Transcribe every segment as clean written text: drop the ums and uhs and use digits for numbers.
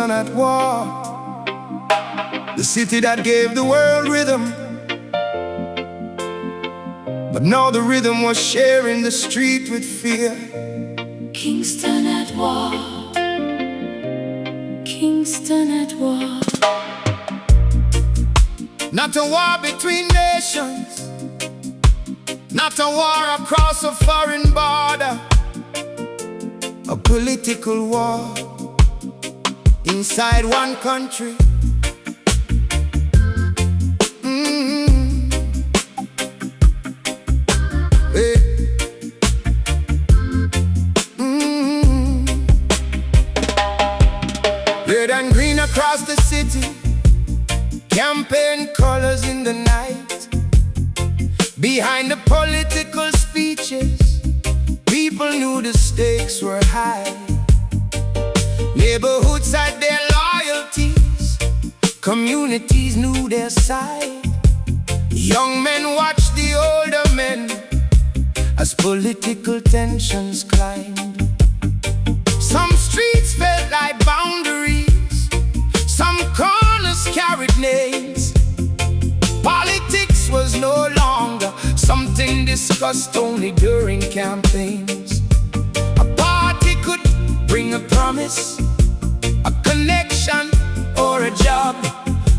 Kingston at war, the city that gave the world rhythm. But now the rhythm was sharing the street with fear. Kingston at war, Kingston at war. Not a war between nations, not a war across a foreign border, a political war inside one country. Hey. Red and green across the city, campaign colors in the night. Behind the political speeches, people knew the stakes were high. Neighborhoods had their loyalties, communities knew their side. Young men watched the older men as political tensions climbed. Some streets felt like boundaries, some corners carried names. Politics was no longer something discussed only during campaigns. A party could bring a promise, a connection, or a job.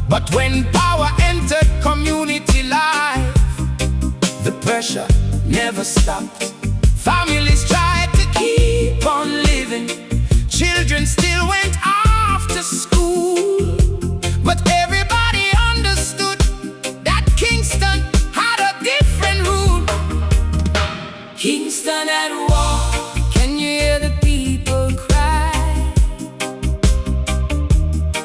But when power entered community life, the pressure never stopped. Families tried to keep on living, children still went off to school. But everybody understood that Kingston had a different rule. Kingston at war, can you hear the people cry?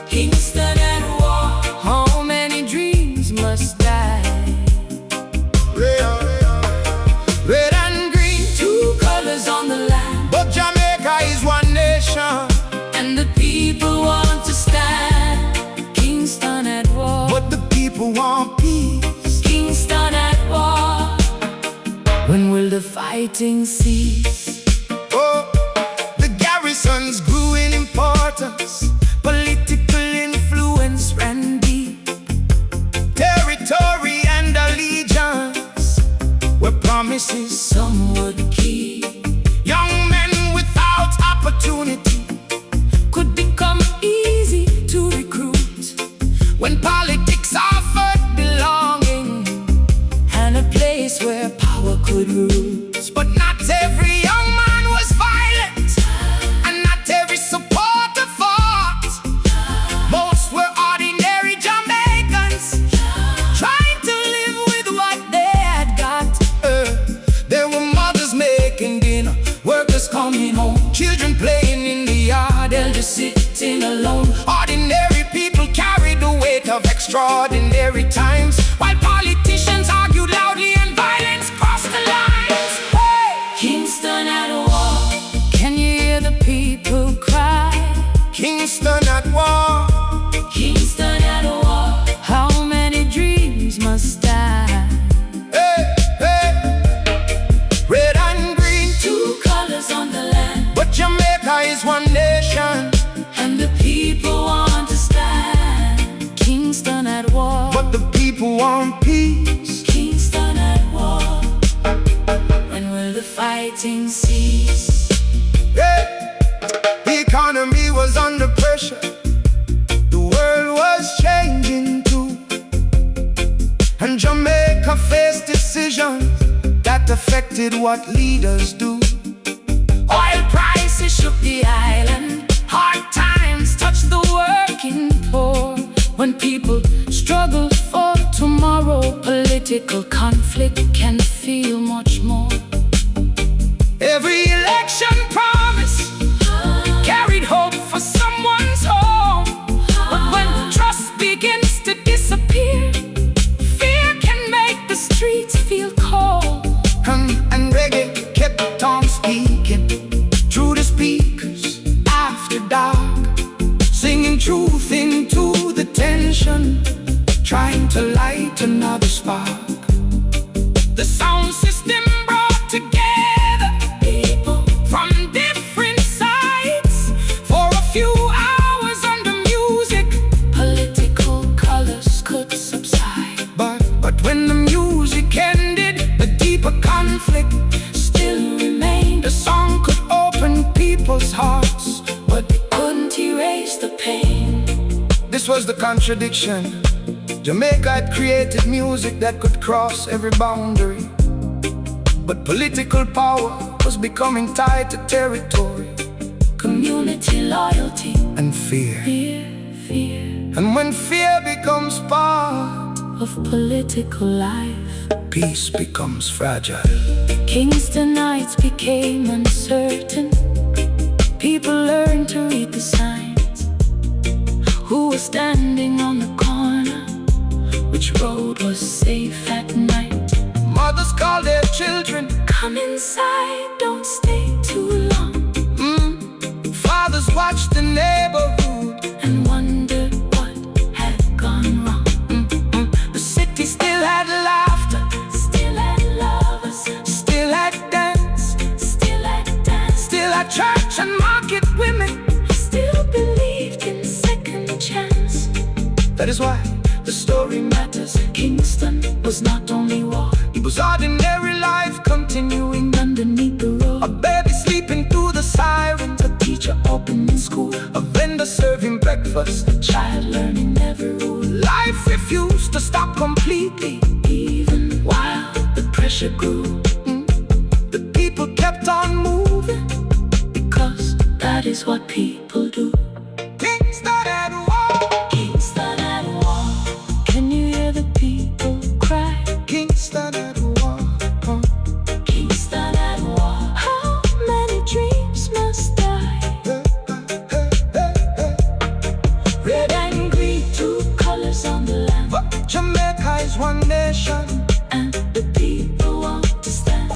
Kingston at war, how many dreams must die? Red and green, two colors on the land, but Jamaica is one nation, and the people want to stand. Kingston at war, but the people want peace. Kingston at war, when will the fighting cease? Oh, the garrisons grew in importance, political influence ran deep. Territory and allegiance were promises Some would keep. young men without opportunity Could become easy to recruit when politics offered belonging and a place where power could root. but not every young man was violent, and not every supporter fought. Most were ordinary Jamaicans, trying to live with what they had got. There were mothers making dinner, workers coming home, children playing in the yard, elders sitting alone. Ordinary people carried the weight of extraordinary times, while politicians argued loudly and violence crossed the lines. Hey! Kingston at war, can you hear the people cry? Kingston at war, Kingston at war, how many dreams must die? hey, hey. Red and green, Two colors on the land, but Jamaica is one nation, and the people want to stand. Kingston at war, but the people want peace. Kingston at war, when will the fighting cease? Hey! The economy was under pressure, the world was changing too, and Jamaica faced decisions that affected what leaders do. Oil prices shook the island, hard times touched the working poor. When people struggle for tomorrow, political conflict can feel much more. Every election promise carried hope for someone's home, but when trust begins to disappear, Fear can make the streets feel cold. and reggae kept on speaking through the speakers after dark, singing truth into the tension, trying to light another spark. The sound system brought together people from different sides for a few hours under was the contradiction. Jamaica had created music that could cross every boundary, but political power was becoming tied to territory, community loyalty, and fear. Fear And when fear becomes part of political life, peace becomes fragile. Kingstonites became uncertain. People learned to read the signs. Who was standing on the corner? Which road was safe at night? Mothers call their children, come inside, don't stay too long. Fathers watch the neighborhood and wondered what had gone wrong. The city still had laughter, still had lovers, still had dance, still had church and market women, still believed in second chance. That is why the story matters. Kingston was not only war, it was ordinary life continuing underneath the road. A baby sleeping through the sirens, A teacher opening school, a vendor serving breakfast, a child learning every rule. Life refused to stop completely, even while the pressure grew. The people kept on moving, because that is what people do. Kingston at war, Kingston at war. Can you hear the people cry? Kingston at war, Kingston at war. How many dreams must die? Red and green, two colors on the land. But Jamaica is one nation, and the people want to stand.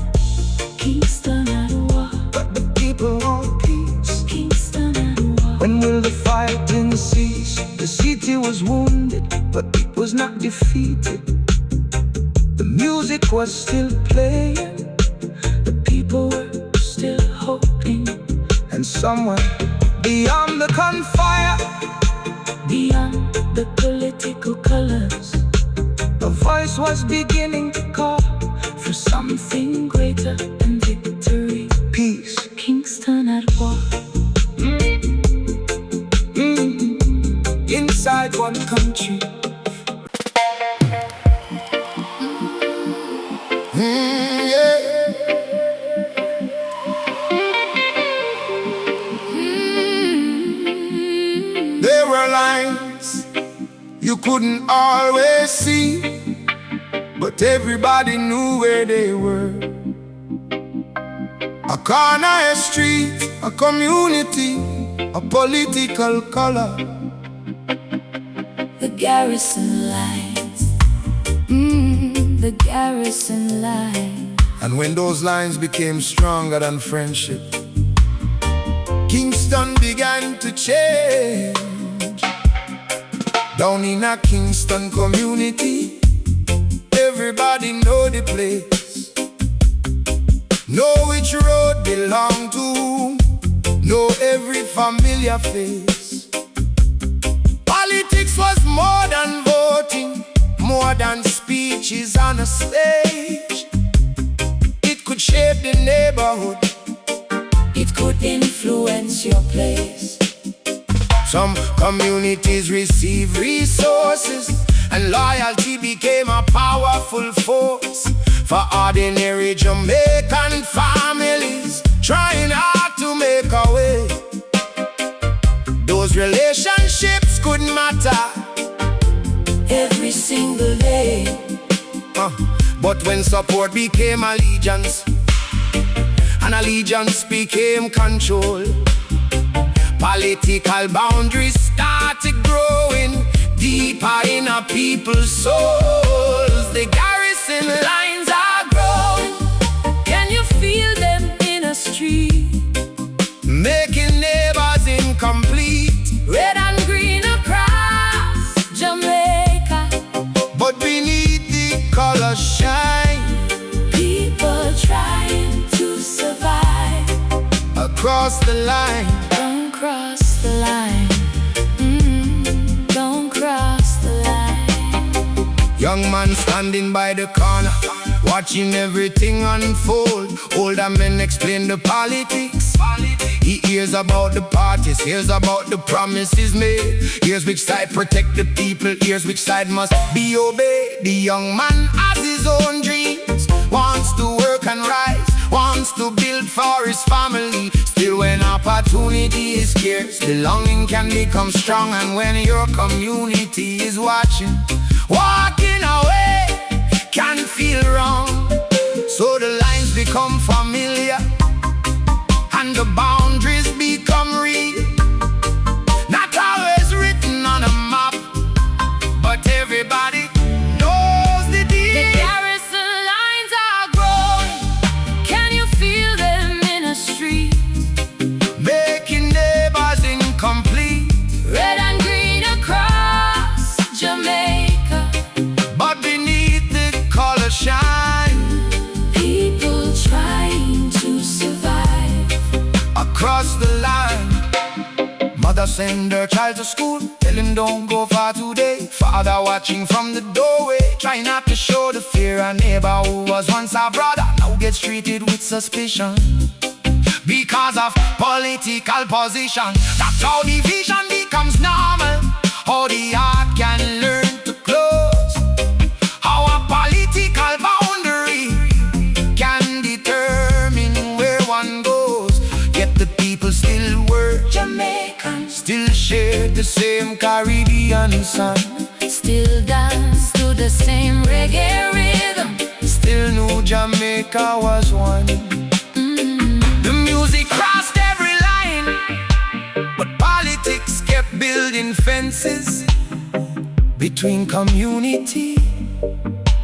Kingston at war, but the people want peace. Kingston at war. When will the fighting cease? The city was wounded, but it was not defeated. The music was still playing, The people were still hoping, and somewhere beyond the gunfire, beyond the political colors, a voice was beginning to call for something greater than victory. peace. Kingston at war. Inside one country. There were lines you couldn't always see, but everybody knew where they were. A corner, a street, a community, a political color. The Garrison lines, the Garrison lines. And when those lines became stronger than friendship, Kingston began to change. Down in a Kingston community, everybody know the place, know which road belong to whom, know every familiar face. Politics was more than voting, more than speeches on a stage. It could shape the neighborhood, It could influence your place. some communities receive resources, and loyalty became a powerful force for ordinary Jamaican families trying hard to make a way. Those relationships could matter Every single day, but when support became allegiance, and allegiance became control, political boundaries started growing deeper in our people's souls. The Garrison lines are growing. can you feel them in a street? Making neighbors incomplete, Red and green across Jamaica. but beneath the color shine. People trying to survive. Across the line, Don't cross the line. Don't cross the line. young man standing by the corner, watching everything unfold. Older men explain the politics. He hears about the parties, hears about the promises made. Hears which side protect the people, hears which side must be obeyed. The young man has his own dreams, wants to work and rise, wants to build for his family. Still when opportunity is scarce, the longing can become strong. And when your community is watching, walking away can feel wrong. So the lines become familiar and the boundaries become real. Not always written on a map, but everybody knows the deal. The Garrison lines are growing. Can you feel them in a street? Making neighbors incomplete. Red and green across Jamaica, But beneath the color shine, people trying to survive. across the line. Mother send her child to school, telling don't go far today. Father watching from the doorway, trying not to show the fear. A neighbor who was once our brother now gets treated with suspicion because of political position. That's how division becomes normal, how the heart can learn to close, how a political boundary can determine where one goes. Yet the people still were Jamaicans still share the same Caribbean sun, still dance to the same reggae rhythm. still knew Jamaica was one. The music crossed every line, but politics kept building fences between community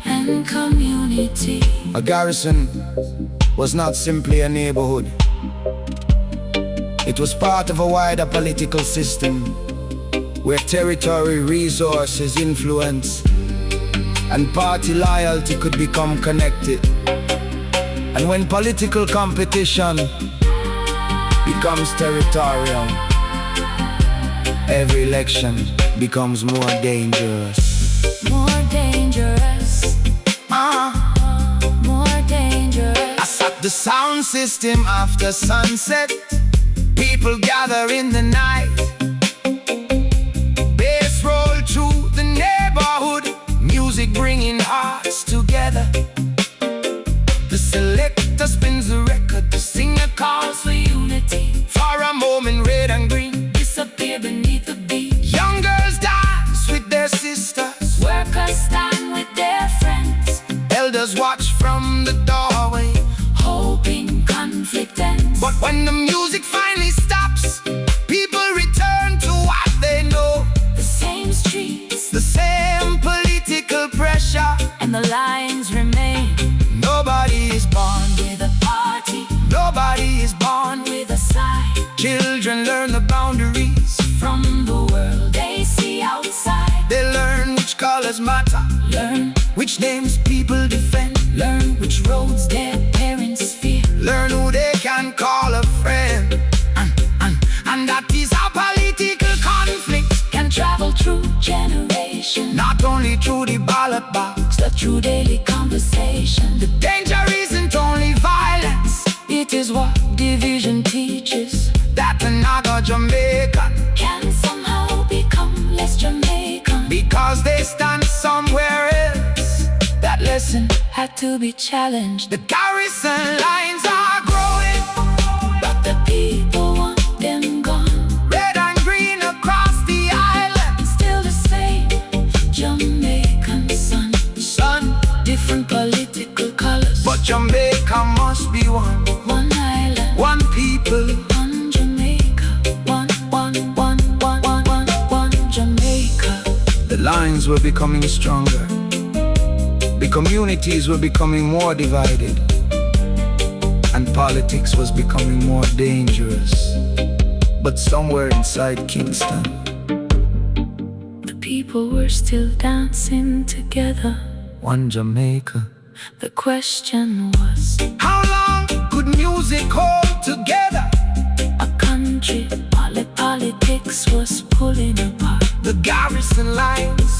And community. A garrison was not simply a neighborhood. It was part of a wider political system where territory, resources, influence, and party loyalty could become connected. And when political competition becomes territorial, every election becomes more dangerous. More dangerous, more dangerous. I sat the sound system after sunset. People gather in the night. Bass roll through the neighborhood, music bringing hearts together. The selector spins the record, the singer calls for unity. For a moment red and green Disappear beneath the beat. young girls dance with their sisters. Workers stand with their friends, Elders watch from the doorway, hoping conflict ends. but when the music finally stops, people return to what they know. The same streets The same political pressure. and the lines remain. Nobody is born, With a party, nobody is born. with a sigh, Children learn the boundaries. from the world they see outside. They learn which colors matter, Learn, which names people defend. learn which roads their parents fear. Learn who they can call a friend. And that is how political conflict Can travel through generations, not only through the ballot box. but through daily conversation. The danger isn't only violence, It is what division teaches. that another Jamaican, Can somehow become less Jamaican. because they stand somewhere else. That lesson had to be challenged. The garrison lines are growing, But the people want them gone. red and green across the island. Still the same Jamaican sun. Sun, Different political colors, but Jamaica must be one. one island, One people, one Jamaica. One Jamaica. the lines were becoming stronger. The communities were becoming more divided. And politics was becoming more dangerous. But somewhere inside Kingston, The people were still dancing together. one Jamaica. The question was, How long could music hold together? a country, politics was pulling apart. The garrison lines,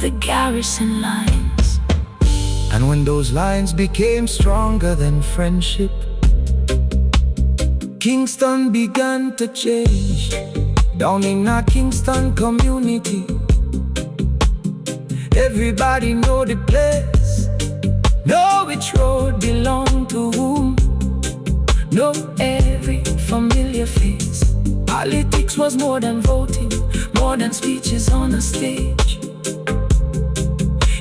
The Garrison lines. And when those lines became stronger than friendship, Kingston began to change. Down in our Kingston community, everybody know the place, know which road belong to whom, know every familiar face. Politics was more than voting, more than speeches on a stage.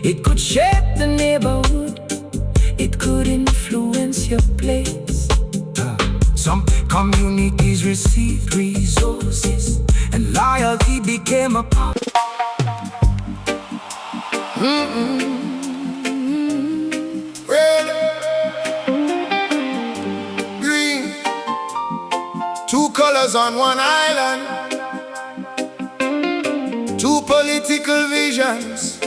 It could shape the neighborhood, it could influence your place. Some communities received resources, and loyalty became a part. Red, green, two colors on one island, two political visions,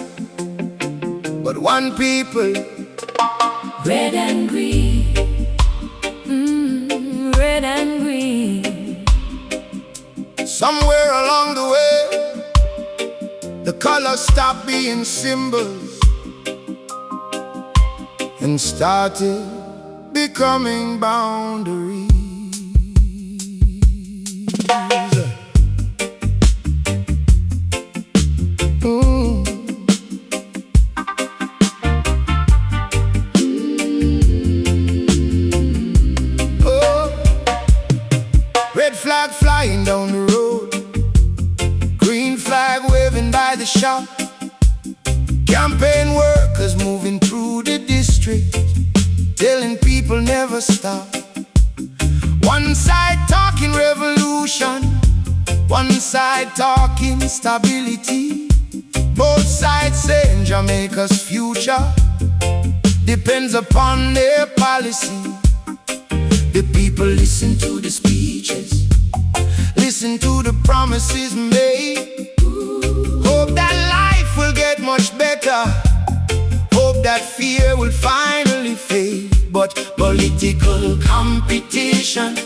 but one people. Red and green, red and green. Somewhere along the way, the colors stopped being symbols and started becoming boundaries. Flag flying down the road, green flag waving by the shop, campaign workers moving through the district, telling people never stop. One side talking revolution, one side talking stability, both sides saying Jamaica's future depends upon their policy. The people listen to the speeches, listen to the promises made. Hope that life will get much better, hope that fear will finally fade. But political competition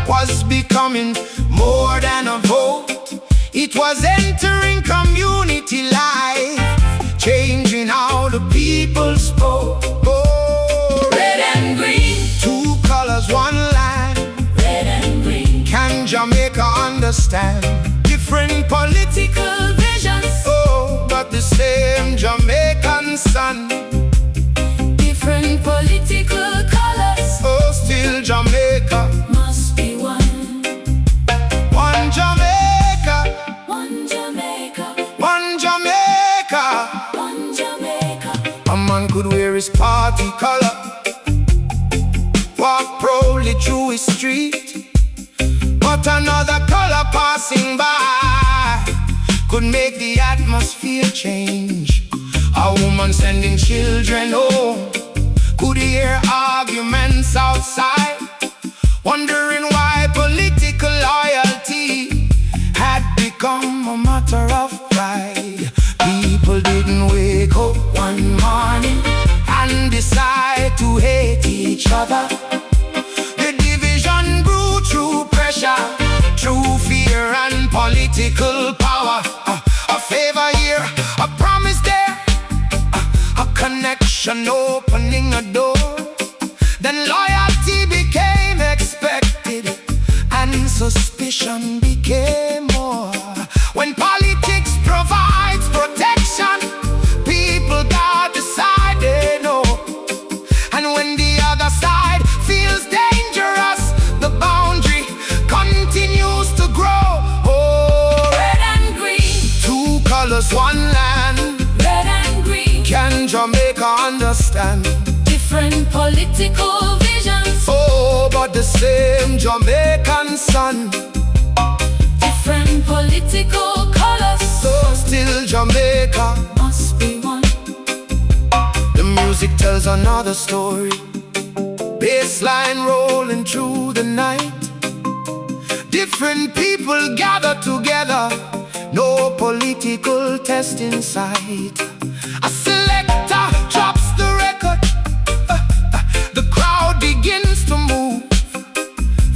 was becoming more than a vote. It was entering community life, changing how the people spoke. Oh, red and green, two colors, one line. red and green. Can Jamaica understand different political visions? Oh, but the same Jamaican sun. Different political colors. Oh, still Jamaica must be one. One Jamaica, One Jamaica, one Jamaica. one Jamaica. A man could wear his party color, walk proudly through his street, but another color passing by could make the atmosphere change. A woman sending children home could hear arguments outside, wondering why political loyalty had become a matter of pride. People didn't wake up one morning and decide to hate each other. The division grew through pressure, through fear and political power. A favor here, a promise there, a connection opening a door. Then loyalty became expected and suspicion became more. When politics provides protection, people got the side they know. And when the other side feels dangerous, the boundary continues to grow. Oh, Red and green, two colors, one land. red and green. Can Jamaica understand Different political visions. oh, but the same Jamaican sun. Different political colors. So still Jamaica must be one. The music tells another story, bassline rolling through the night. Different people gather together, no political test in sight. A selector drops the record, the crowd begins to move.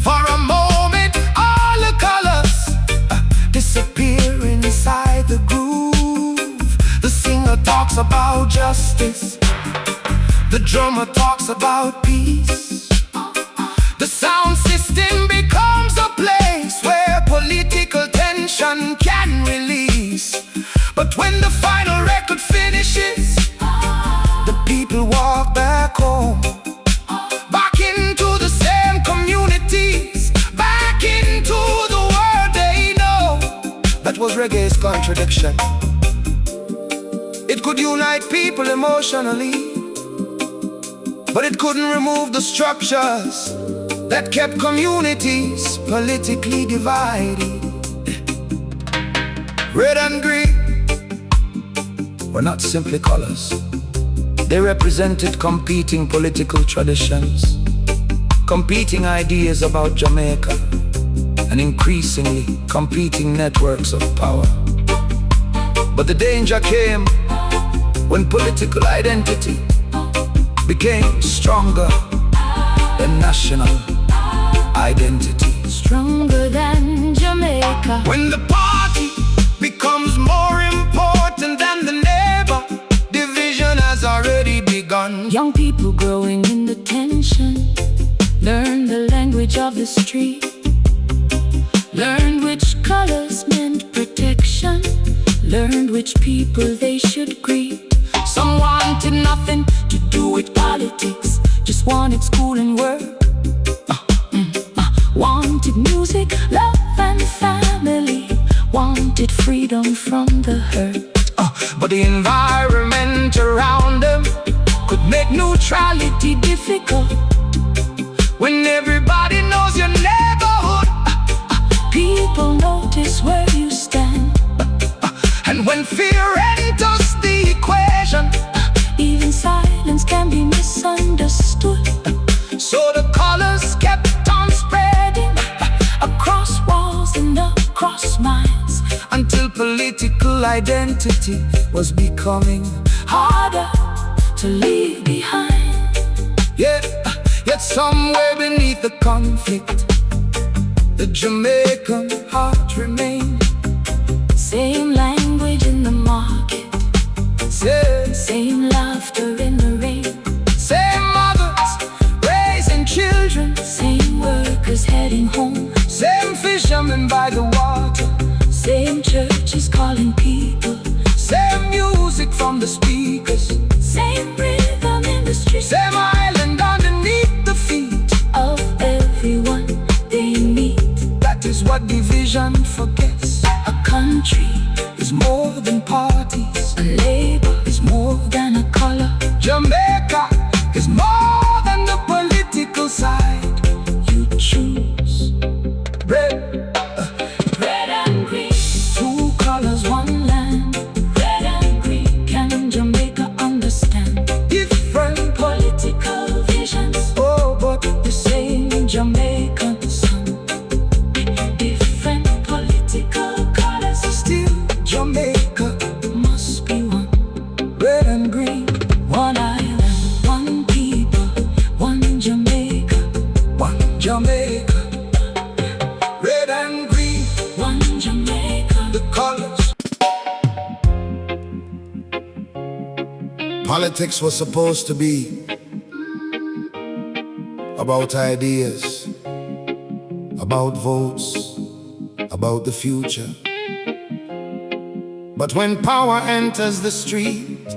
For a moment all the colors disappear inside the groove. The singer talks about justice, The drummer talks about peace. The sound system becomes a place where political tension can release. But when the final record finishes, the people walk back home, back into the same communities, back into the world they know. That was reggae's contradiction. It could unite people emotionally, but it couldn't remove the structures that kept communities politically divided. Red and green were not simply colors. They represented competing political traditions, competing ideas about Jamaica, and increasingly competing networks of power. But the danger came when political identity became stronger than national identity. Stronger than Jamaica. When the party becomes more important than the neighbor, division has already begun. Young people growing in the tension learn the language of the street, learned which colors meant protection, learned which people they should greet. Some wanted nothing to do with politics, just wanted school and work. Wanted music, love and family, wanted freedom from the hurt. But the environment around them could make neutrality difficult. When everybody knows your neighborhood, people notice where you stand. And when fear enters the equation, even silence can be misunderstood. So the colors kept on spreading across walls and across minds, until political identity was becoming harder to leave behind. Yet somewhere beneath the conflict, the Jamaican heart remained. Same language in the market, same laughter in the rain, same mothers raising children, same workers heading home, same fishermen by the water, same churches calling people, same music from the speakers, same rhythm in the street, same island underneath the feet of everyone they meet. That is what division forgets. A country is more than parties, a labor is more than a color. Jamaica is more than the political side you choose. Red and green, two colors, one land. Red and green, can Jamaica understand? Different political visions, but the same Jamaican sun. Different political colors, still Jamaica must be one. Red and green, one island, one people, one Jamaica. One Jamaica. Red and green, one Jamaica. the colors. Politics was supposed to be about ideas, about votes, about the future. But when power enters the street,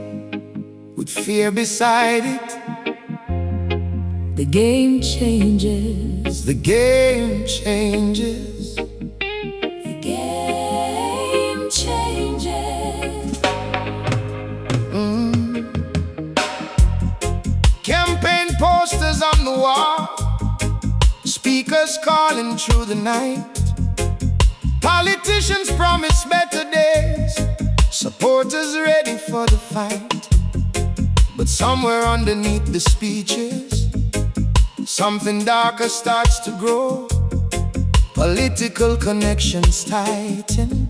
with fear beside it, the game changes. the game changes. The game changes. Campaign posters on the wall, speakers calling through the night. Politicians promise better days, supporters ready for the fight. But somewhere underneath the speeches, something darker starts to grow. Political connections tighten,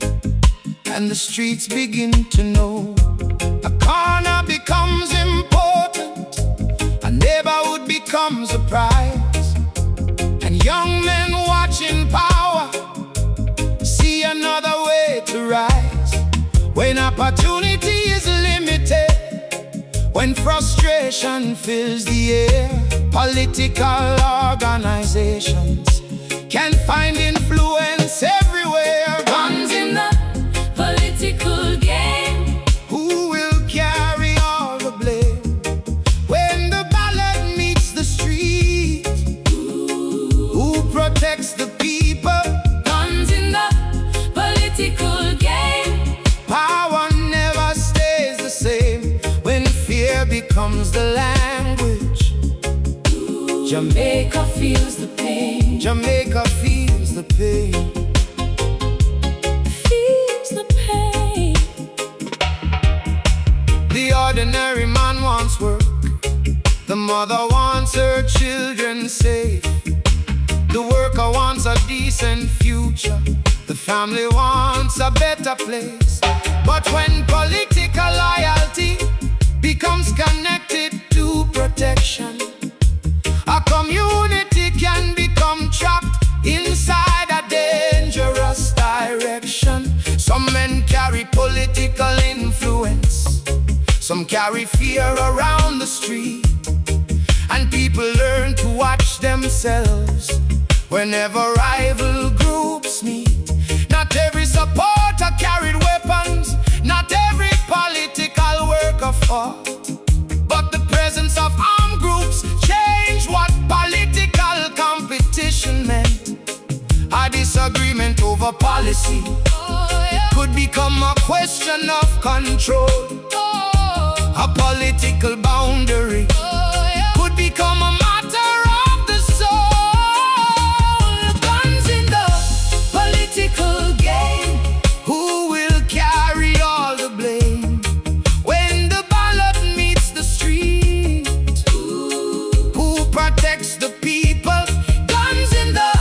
and the streets begin to know. A corner becomes important, a neighborhood becomes a prize, and young men watching power see another way to rise. When opportunity is limited, When frustration fills the air, political organizations can find influence everywhere. Guns in the political game. Who will carry all the blame when the ballot meets the street? Who protects the people? Guns in the political game. Power never stays the same when fear becomes the language. Jamaica feels the pain. Jamaica feels the pain. Feels the pain. The ordinary man wants work. The mother wants her children safe. The worker wants a decent future. The family wants a better place. But when political loyalty becomes connected to protection, a community can become trapped inside a dangerous direction. Some men carry political influence, some carry fear around the street, and people learn to watch themselves whenever rival groups meet. Not every supporter carried weapons, not every political worker fought, but the presence of armed groups changed what political competition meant. A disagreement over policy could become a question of control. A political boundary could become a matter of the soul. Guns in the political game. Who will carry all the blame when the ballot meets the street? Who protects the people? Guns in the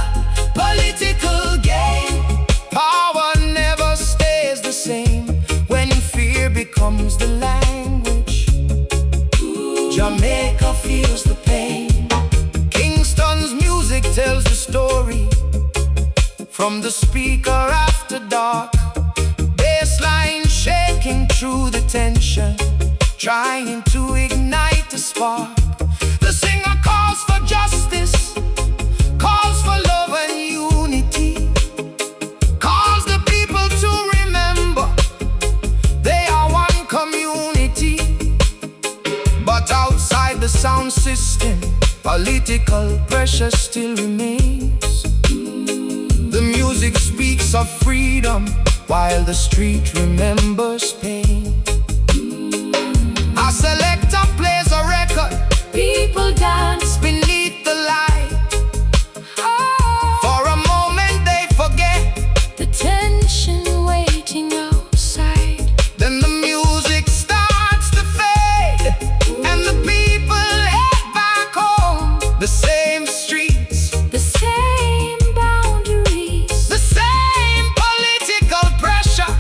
political game. Power never stays the same when fear becomes the language. Jamaica feels the pain. Kingston's music tells the story. From the speaker after dark, bassline shaking through the tension, trying to ignite the spark. The singer calls for justice, calls for love and unity, calls the people to remember they are one community. But outside the sound system, political pressure still remains. The music speaks of freedom while the street remembers pain. A selector plays a record, People dance beneath the light. For a moment they forget, the tension waiting outside. then the music starts to fade, and the people head back home. The same streets, The same boundaries. the same political pressure.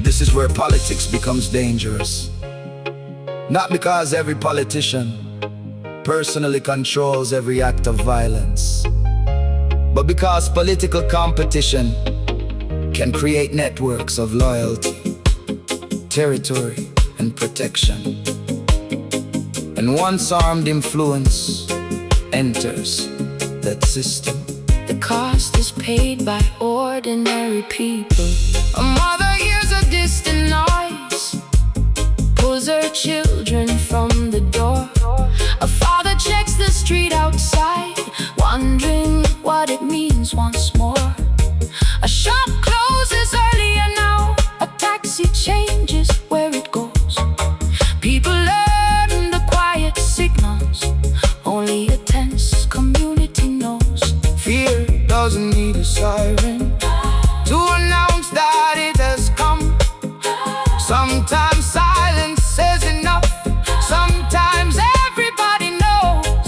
This is where politics becomes dangerous. Not because every politician personally controls every act of violence, but because political competition can create networks of loyalty, territory, and protection. And once armed influence enters that system, The cost is paid by ordinary people. A mother hears a distant noise, pulls her children from the door. A father checks the street outside, wondering what it means once more. A shop closes earlier now, a taxi changes where it goes. People learn the quiet signals only a tense community knows. fear doesn't need a siren to announce that it has come. Sometimes silence says enough, sometimes everybody knows.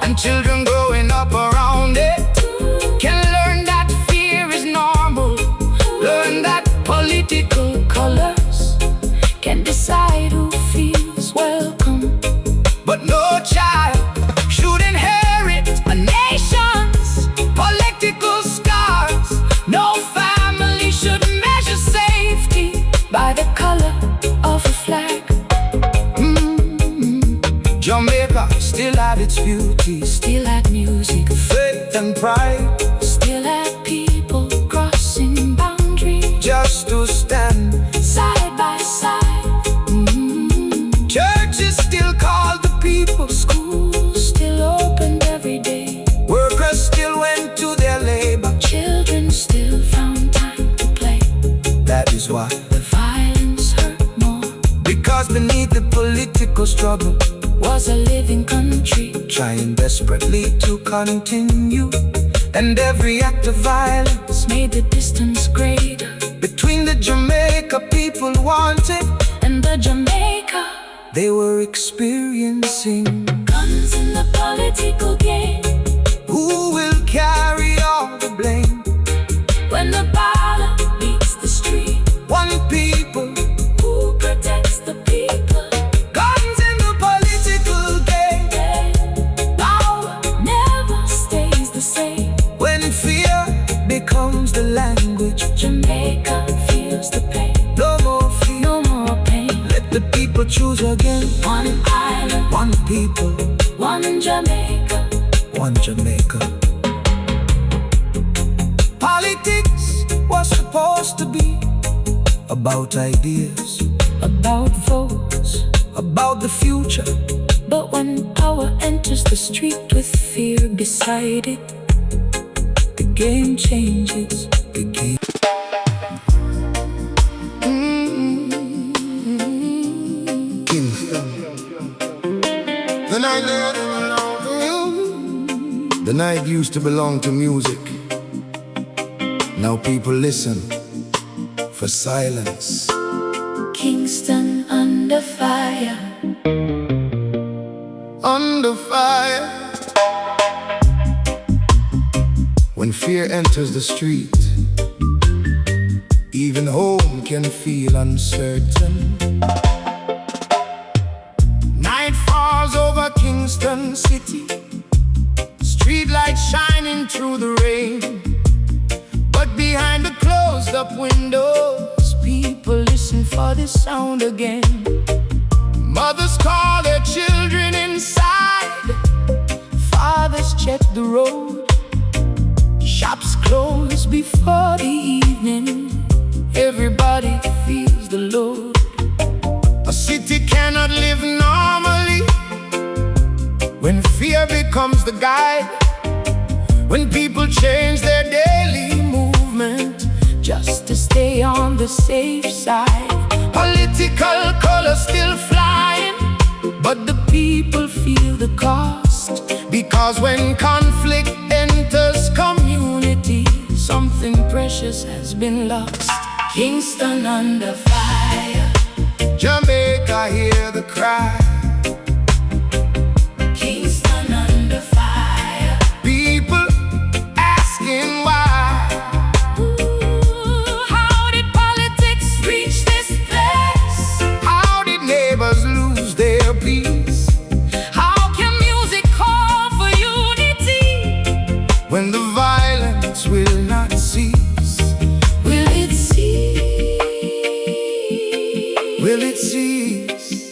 And children growing up around it can learn that fear is normal, learn that political Colors can decide who feels welcome. but no child should inherit a nation's political scars. No family should measure safety by the color still had its beauty, still had music, faith and pride, still had people crossing boundaries just to stand side by side. Churches still called the people, Schools still opened every day, workers still went to their labor. children still found time to play. That is why The violence hurt more, because beneath the political struggle, was a living country trying desperately to continue. And every act of violence made the distance greater between the Jamaica people wanted and the Jamaica. they were experiencing. Guns in the political game, Who will carry all the blame? when the ballot meets the street, One people, who protects the people? guns in the political game. Power never stays the same. When fear becomes the language, Jamaica feels the pain, no more fear. no more pain. Let the people choose again. One island, One people, one Jamaica. one Jamaica. Politics was supposed to be about ideas, About votes, about the future. but when power enters the street with fear beside it, The game changes. The game. Kingston. The night used to belong to you. The night used to belong to music. Now people listen for silence. Kingston under fire. Under fire. When fear enters the street, even home can feel uncertain. Night falls over Kingston City, streetlights shining through the rain. But behind the closed up windows, people listen for this sound again. Mothers call their children inside, fathers check the road. Shops close before the evening, everybody feels the load. A city cannot live normally when fear becomes the guide. When people change their daily movement Just to stay on the safe side. Political colors still flying, But the people feel the cost. because when conflict enters Community, something precious has been lost. Kingston under fire. Jamaica, hear the cry. Kingston under fire. People asking why. Ooh, how did politics reach this place? How did neighbors lose their peace? How can music call for unity When the violence will not cease. will it cease? Will it cease?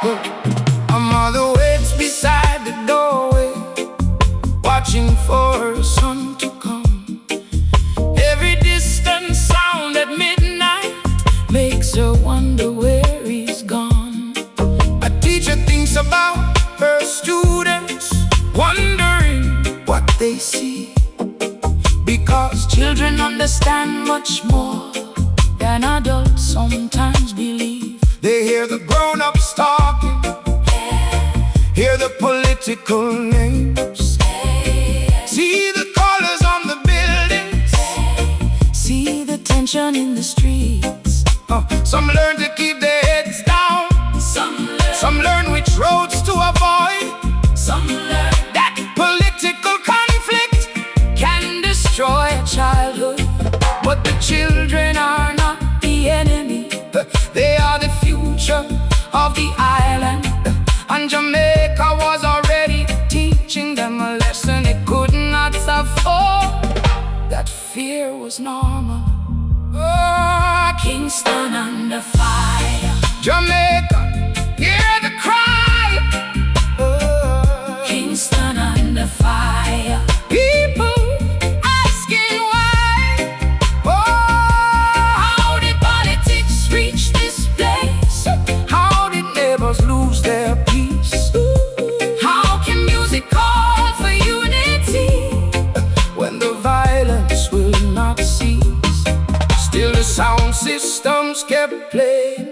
A mother waits beside the doorway, watching for her son to come. Every distant sound at midnight makes her wonder where he's gone. A teacher thinks about her students, wondering what they see. Because Children understand much more than adults sometimes believe. they hear the grown-ups talking, hear the political names, see the colors on the buildings, See the tension in the streets. Some learn to keep their heads down, some learn which roads to avoid. Some learn That political conflict can destroy a childhood, but the children are not the enemy they are the future of the island. and Jamaica was already teaching them a lesson it could not afford. That fear was normal. Oh, Kingston under fire. Jamaica, hear the cry. kept playing.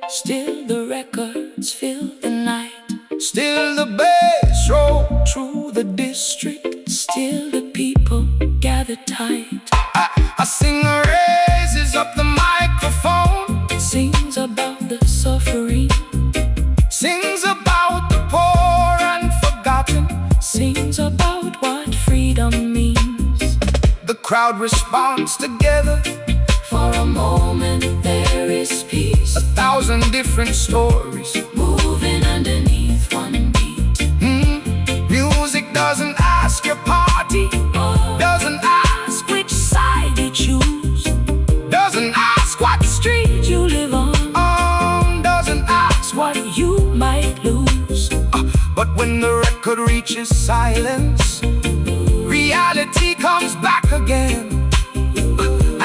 Still the records fill the night. Still the bass rolled through the district. Still the people gather tight. A singer raises up the microphone, Sings about the suffering. sings about the poor and forgotten. Sings about what freedom means. The crowd responds together. For a moment there is peace, 1,000 different stories. moving underneath one beat. Music doesn't ask your party, doesn't ask Which side you choose, doesn't ask what street you live on, doesn't ask what you might lose. But when the record reaches silence, reality comes back again,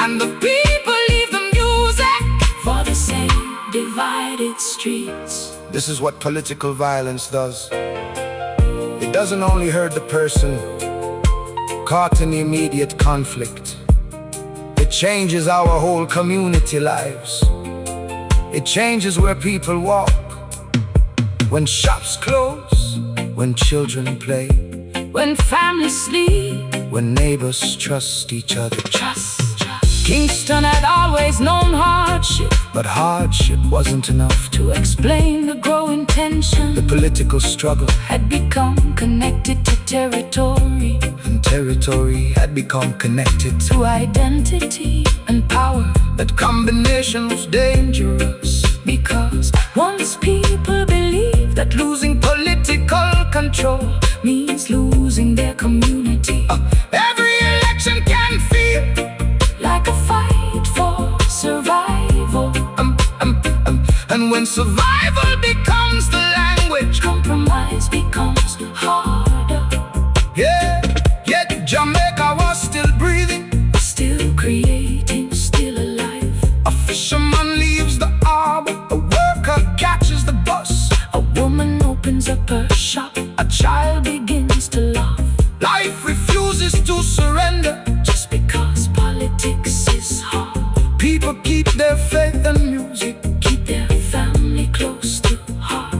and the people leave the music For the same divided streets. This is what political violence does. It doesn't only hurt the person caught in immediate conflict. It changes our whole community lives. It changes where people walk, when shops close, when children play, When families sleep, when neighbors trust each other. trust. Kingston had always known hardship But hardship wasn't enough to explain the growing tension. The political struggle Had become connected to territory, and territory had become connected to to identity and power. that combination was dangerous. Because once people believe that Losing political control, means losing their community, every election can feel like a fight for survival. And when survival becomes the language, Compromise becomes harder. yet Jamaica was still breathing. Still creating, still alive. A fisherman leaves the harbor, a worker catches the bus, A woman opens up her shop, a child begins to laugh. Life refuses to surrender. just because politics is hard. People keep their faith in music, Keep their family close to heart.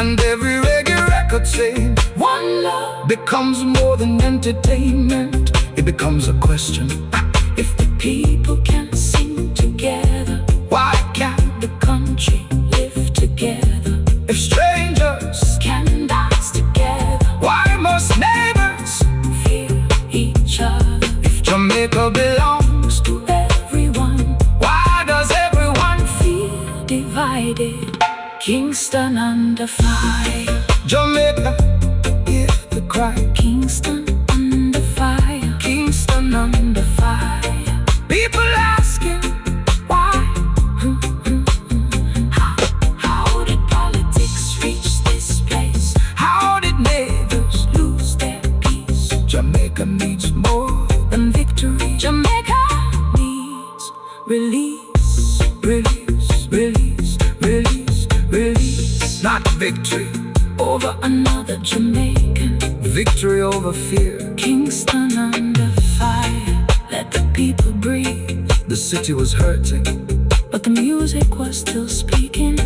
and every reggae record saying One love. becomes more than entertainment. It becomes a question. If the people can sing together, Why can't the country live together. if strangers? Can dance together, Why must neighbors? fear each other. If Jamaica belongs, To everyone, why does everyone feel divided. Kingston under fire. Jamaica hear the cry? Kingston under fire. Kingston Under fire. people asking why? How did politics reach this place? How did neighbors? Lose their peace. Jamaica needs more Than victory. Jamaica needs release. release, release, release, release. Not victory, Over another Jamaican. victory over fear. Kingston under fire. Let the people breathe. The city was hurting, But the music was still speaking.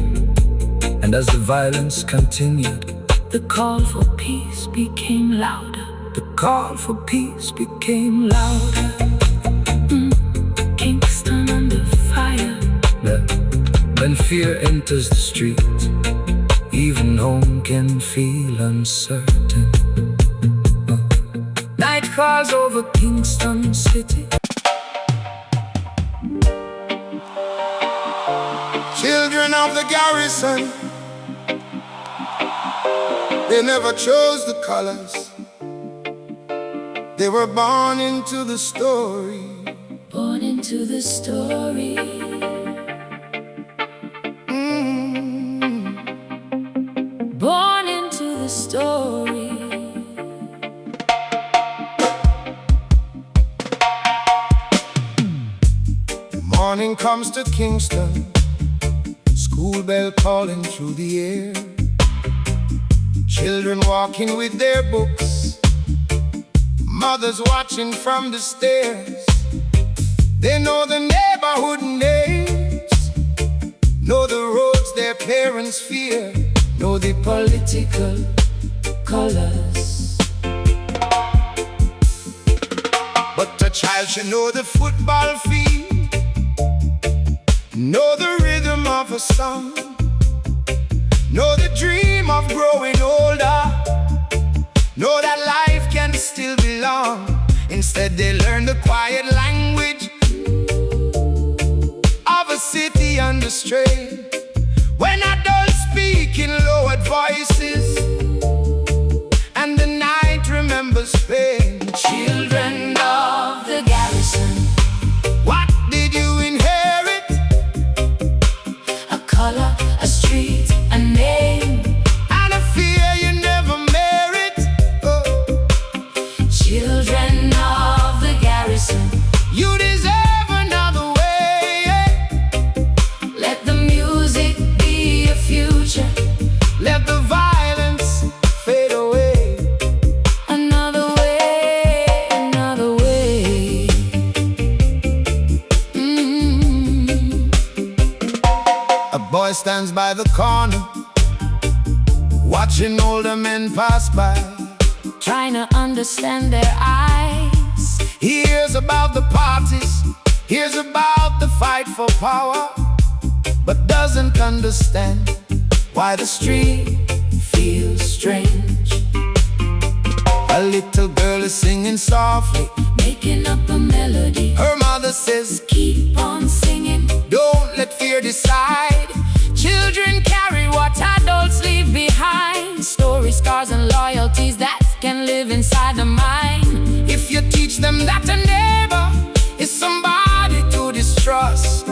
and as the violence continued, The call for peace became louder. the call for peace became louder. Kingston under fire. When fear enters the street, even home can feel uncertain. Night falls over Kingston City. Children of the Garrison, they never chose the colors. They were born into the story. Born into the story. Born into the story. Morning comes to Kingston, school bell calling through the air. Children walking with their books, mothers watching from the stairs. They know the neighborhood names, parents fear, know the political colors. but a child should know the football field, know the rhythm of a song, know the dream of growing older, know that life can still be long. Instead they learn the quiet language of a city under strain. When adults speak in lowered voices and the night remembers pain. Children of the garrison, What did you inherit? a color, a street, a name. And a fear you never merit. Oh, Children of the garrison, you deserve another way. let the music be a future. Let the violence fade away. Another way, another way. A boy stands by the corner, watching older men pass by. Trying to understand their eyes. He hears about the parties, hears about the fight for power, but doesn't understand Why the street feels strange. a little girl is singing softly. Making up a melody. Her mother says, Keep on singing. don't let fear decide. Children carry what adults leave behind. Stories, scars, and loyalties that can live inside the mind. If you teach them that a neighbor is somebody to distrust,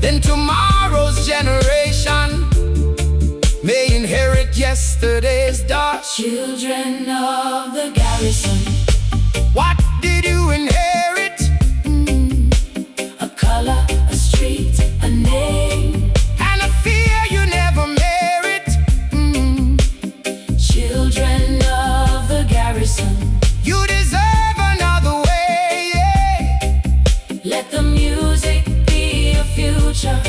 then tomorrow's generation may inherit yesterday's dust. Children of the garrison, What did you inherit? a color, a street, a name. And a fear you never merit. Children of the garrison, You deserve another way. let the music be a future.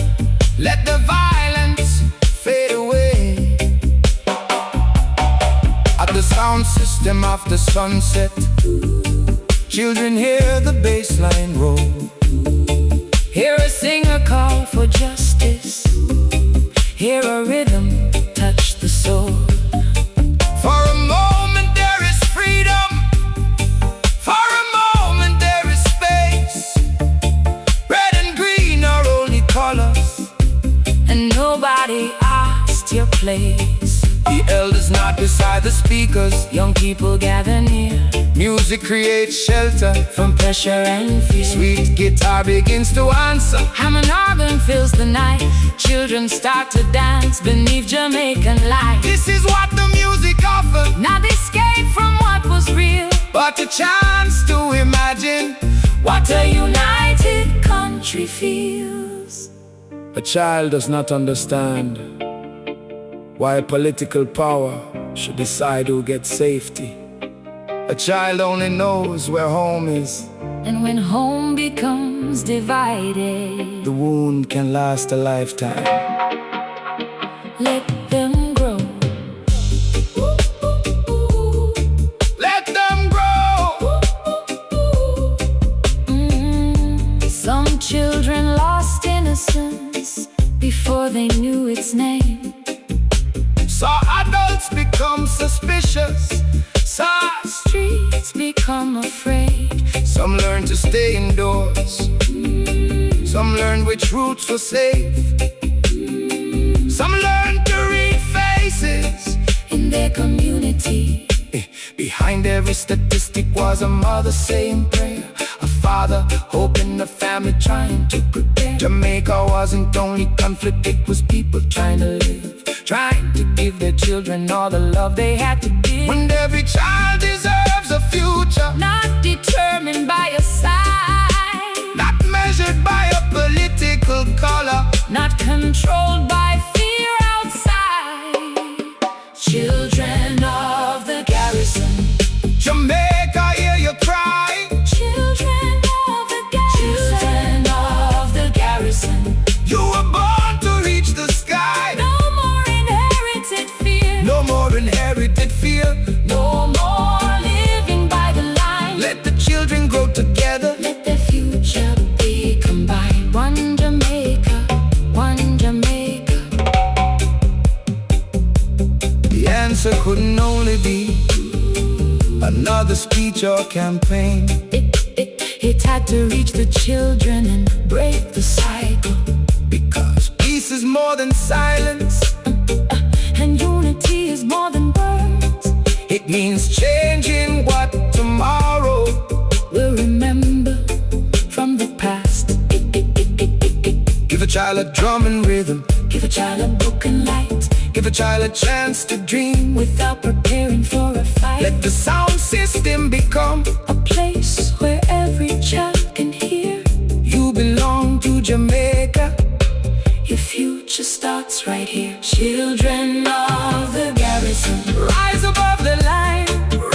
Let the violence fade away. At the sound system after sunset, children hear the bass line roll. Hear a singer call for justice. Hear a rhythm touch the soul. For a moment there is freedom, for a moment there is space. Red and green are only colors, And nobody asked your place. the elders not beside the speakers. Young people gather near Music creates shelter, from pressure and fear. sweet guitar begins to answer. Hammond organ fills the night. Children start to dance beneath Jamaican light. This is what the music offers, Not escape from what was real, but a chance to imagine what a united country feels. A child does not understand why political power should decide who gets safety. A child only knows where home is. And when home becomes divided, The wound can last a lifetime. let them grow. Let them grow. Some children lost innocence before they knew its name. Saw adults become suspicious. Saw Streets become afraid. some learn to stay indoors. Some learn which routes were safe. Some learn to read faces. In their community, Behind every statistic was a mother saying prayer, a father hoping, the family trying to prepare. Jamaica wasn't only conflict, it was people trying to live, trying to give their children all the love they had to give. When every child deserves a future, not determined by a side, not measured by a political color, not controlled by fear outside. Children of the garrison, Jamaica, hear you cry. children of the garrison, children of the garrison. You were born to reach the sky. couldn't only be another speech or campaign. It had to reach the children and break the cycle. Because peace is more than silence, and unity is more than words. It means changing what tomorrow will remember from the past. Give a child a drum and rhythm, give a child a book and light, give a child a chance to dream without preparing for a fight. Let the sound system become a place where every child can hear you belong to Jamaica. Your future starts right here. Children of the Garrison, rise above the line.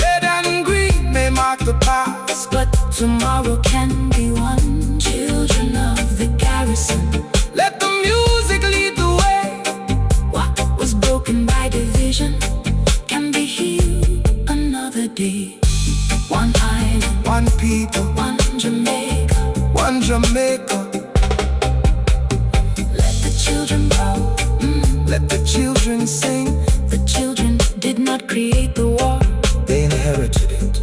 Red and green may mark the past, but tomorrow can be won. Children of the Garrison, let the music lead the way. What was broken by division can be healed another day. One island, one people, one Jamaica, one Jamaica. Let the children grow, let the children sing. The children did not create the war, they inherited it.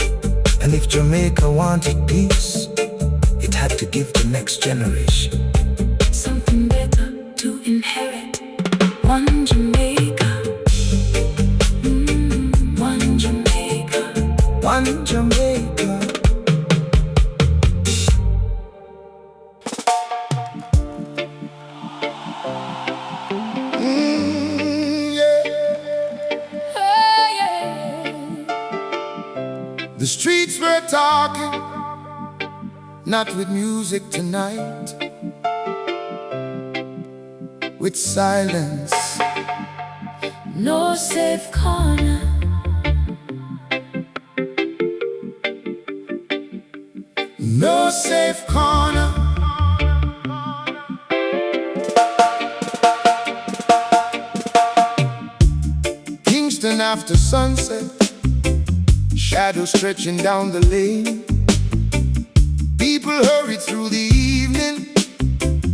And if Jamaica wanted peace, it had to give the next generation something better to inherit. One Jamaica, one Jamaica, one Jamaica. The streets were talking, not with music tonight, with silence. No safe corner, no safe corner. Kingston after sunset, shadows stretching down the lane. People hurried through the evening,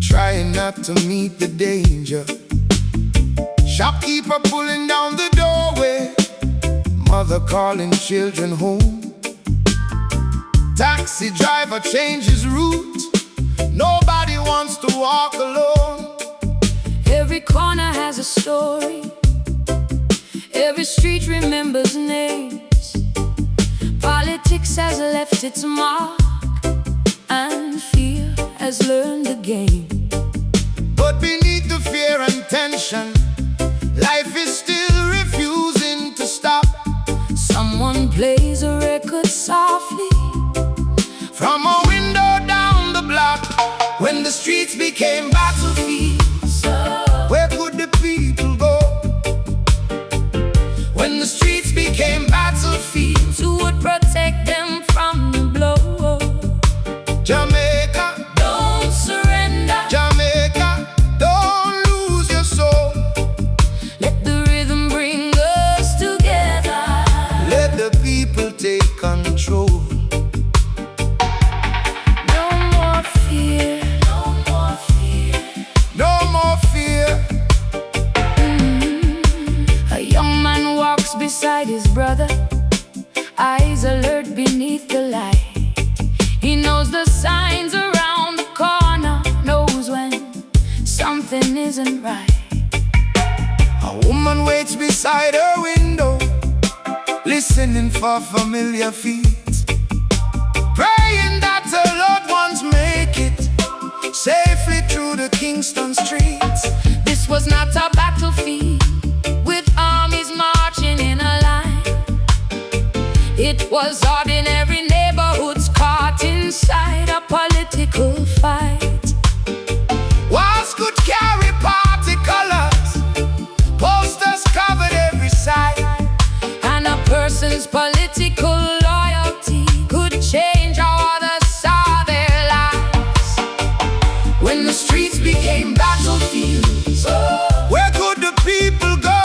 trying not to meet the danger. Shopkeeper pulling down the doorway, mother calling children home. Taxi driver changes route, nobody wants to walk alone. Every corner has a story, every street remembers names. Politics has left its mark, and fear has learned the game. But beneath the fear and tension, life is still refusing to stop. Someone plays a record softly from a window down the block. When the streets became battlefields, where could the people go? When the streets became battlefields, who would protect them from the blow? Jamaica, don't surrender. Jamaica, don't lose your soul. Let the rhythm bring us together. Let the people take control. No more fear, no more fear, no more fear. A young man walks beside his brother, eyes alert beneath the light. He knows the signs around the corner, knows when something isn't right. A woman waits beside her window, listening for familiar feet, praying that her loved ones make it safely through the Kingston streets. This was not a battlefield with armies marching in a line. It was ordinary neighborhoods caught inside a political fight. Walls could carry party colors, posters covered every side, and a person's political loyalty could change how others saw their lives. When the streets became battlefields, where could the people go?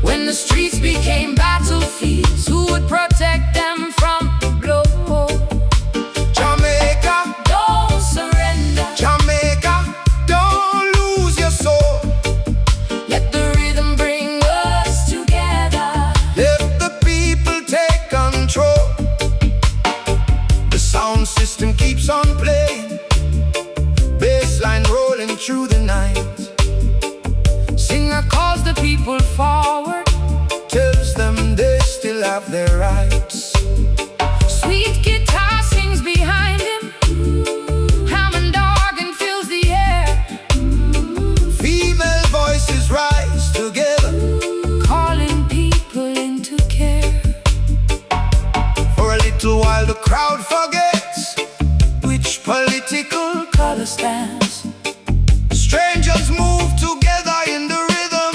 When the streets became battlefields, who would protect them from the blow? Jamaica. through the night. Singer calls the people forward, Tells them they still have their rights. sweet guitar sings behind him, Hammond organ fills the air, Female voices rise together calling people into care. for a little while. The crowd forgets which political Color stands, strangers move together in the rhythm,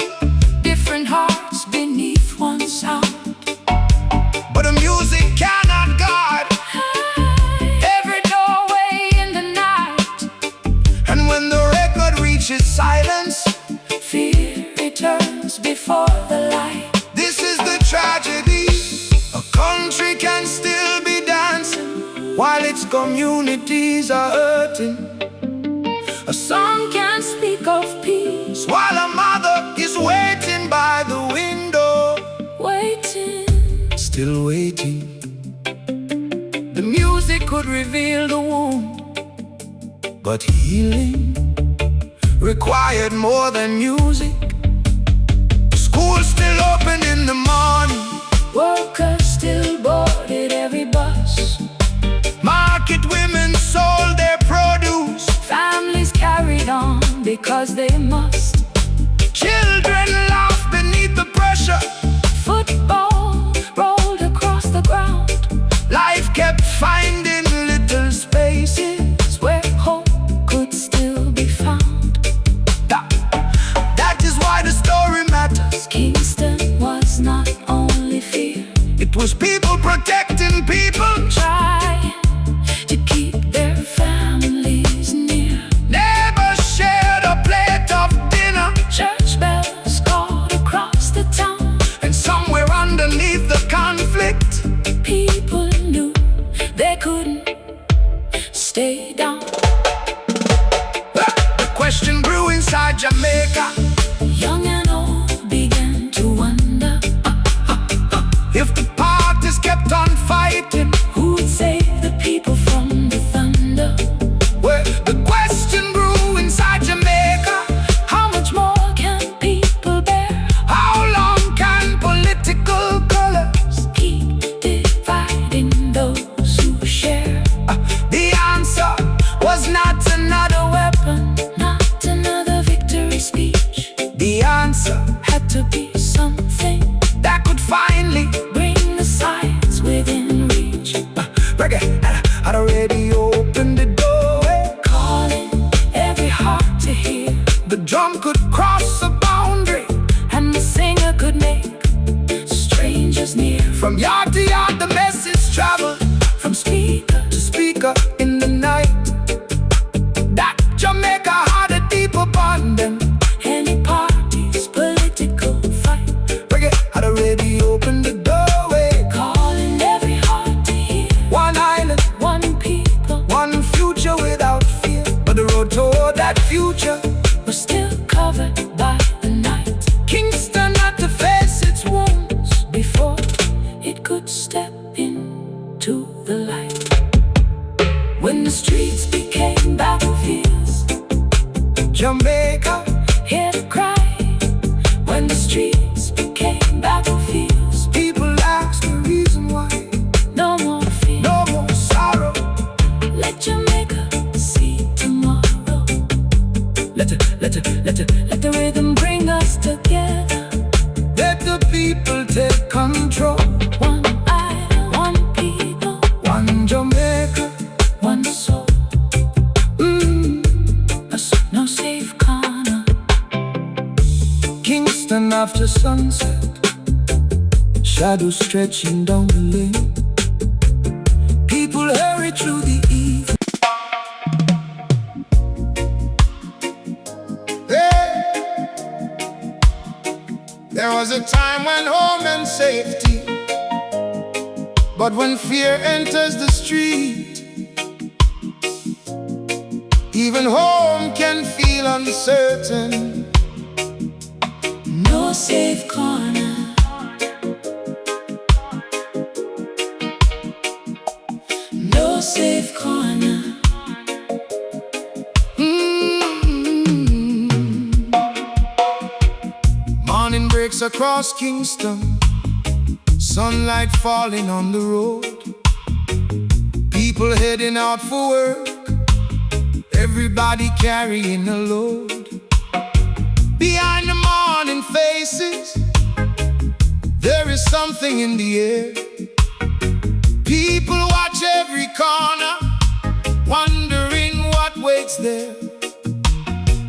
different hearts beneath one sound. but the music cannot guard. Every doorway in the night, And when the record reaches silence, fear returns before the light. this is the tragedy. A country can still be dancing while its communities are hurting. A song can speak of peace, While a mother is waiting by the window, waiting. still waiting. The music could reveal the wound, But healing required more than music. School's still open in the morning, workers still boarded every bus, market women sold their produce, families carried on because they must. children laugh beneath the pressure. Football rolled across the ground, Life kept finding little spaces. where hope could still be found. That is why the story matters. Kingston was not only fear, It was people protecting people. trying to keep their families near. Neighbors shared a plate of dinner, Church bells called across the town, and somewhere underneath the conflict, people knew they couldn't stay down. the question grew inside Jamaica. Young and old began to wonder If the parties kept on fighting, who'd save the people from the thunder. well, the question grew inside Jamaica. How much more can people bear? How long can political colors? Keep dividing those who share. The answer was not another weapon. Not another victory speech. The answer Had to be something, that could finally bring the sides within reach. Reggae had already opened the doorway. Calling every heart to hear, The drum could cross a boundary, and the singer could make strangers near. from yard to yard the message traveled, From speaker to speaker in the night. That Jamaica had a deeper bond than any party's political fight. Reggae had already opened the doorway. Calling every heart to hear, One island, one people one future without fear. But the road toward that future, was still covered by the night. Kingston had to face its wounds. Before it could step into the light. When the streets became battlefields, Jamaica, hear the cry. When the streets became battlefields, people asked the reason why. no more fear. No more sorrow. Let Jamaica see tomorrow. Let the rhythm bring us together. Let the people take control. One island, one people, One Jamaica, one soul. No safe corner. Kingston after sunset, shadows stretching down the lane. People hurry through the evening. There was a time when home and safety, but when fear enters the street, even home can feel uncertain. No safe corner. No safe corner. across Kingston, sunlight falling on the road, people heading out for work, everybody carrying a load. Behind the morning faces, there is something in the air. People watch every corner, wondering what waits there.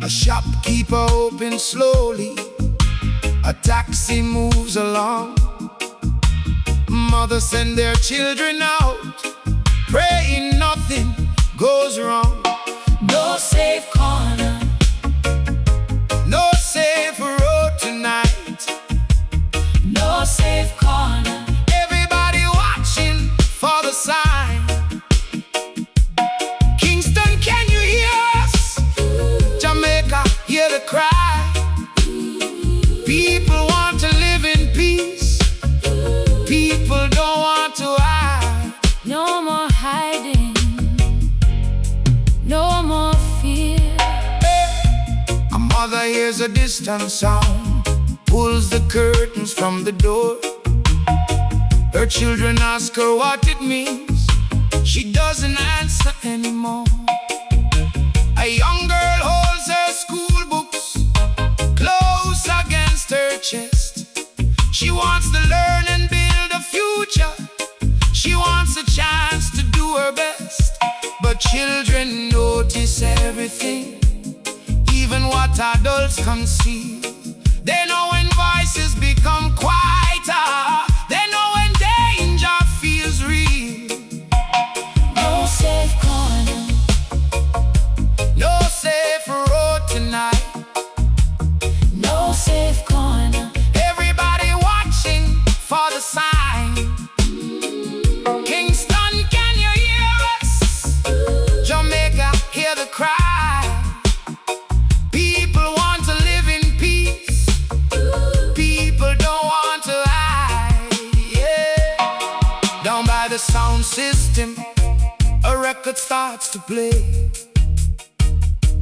A shopkeeper opens slowly, a taxi moves along. Mothers send their children out, praying nothing goes wrong. No safe corner, no safe road tonight, no safe corner. everybody watching for the sign. Kingston, can you hear us? Jamaica, hear the cry. People want to live in peace, people don't want to hide. No more hiding, no more fear. A mother hears a distant sound, pulls the curtains from the door. Her children ask her what it means, she doesn't answer anymore. A young girl holds her school books close against her chest. She wants to learn and build a future, she wants a chance to do her best. But children notice everything, even what adults can see. They know when voices become quieter, they know when danger feels real. No safe corner, No safe road tonight, no safe corner. everybody watching for the sign. Kingston, can you hear us? Jamaica, hear the cry. People want to live in peace, people don't want to hide. Yeah. Down by the sound system, a record starts to play.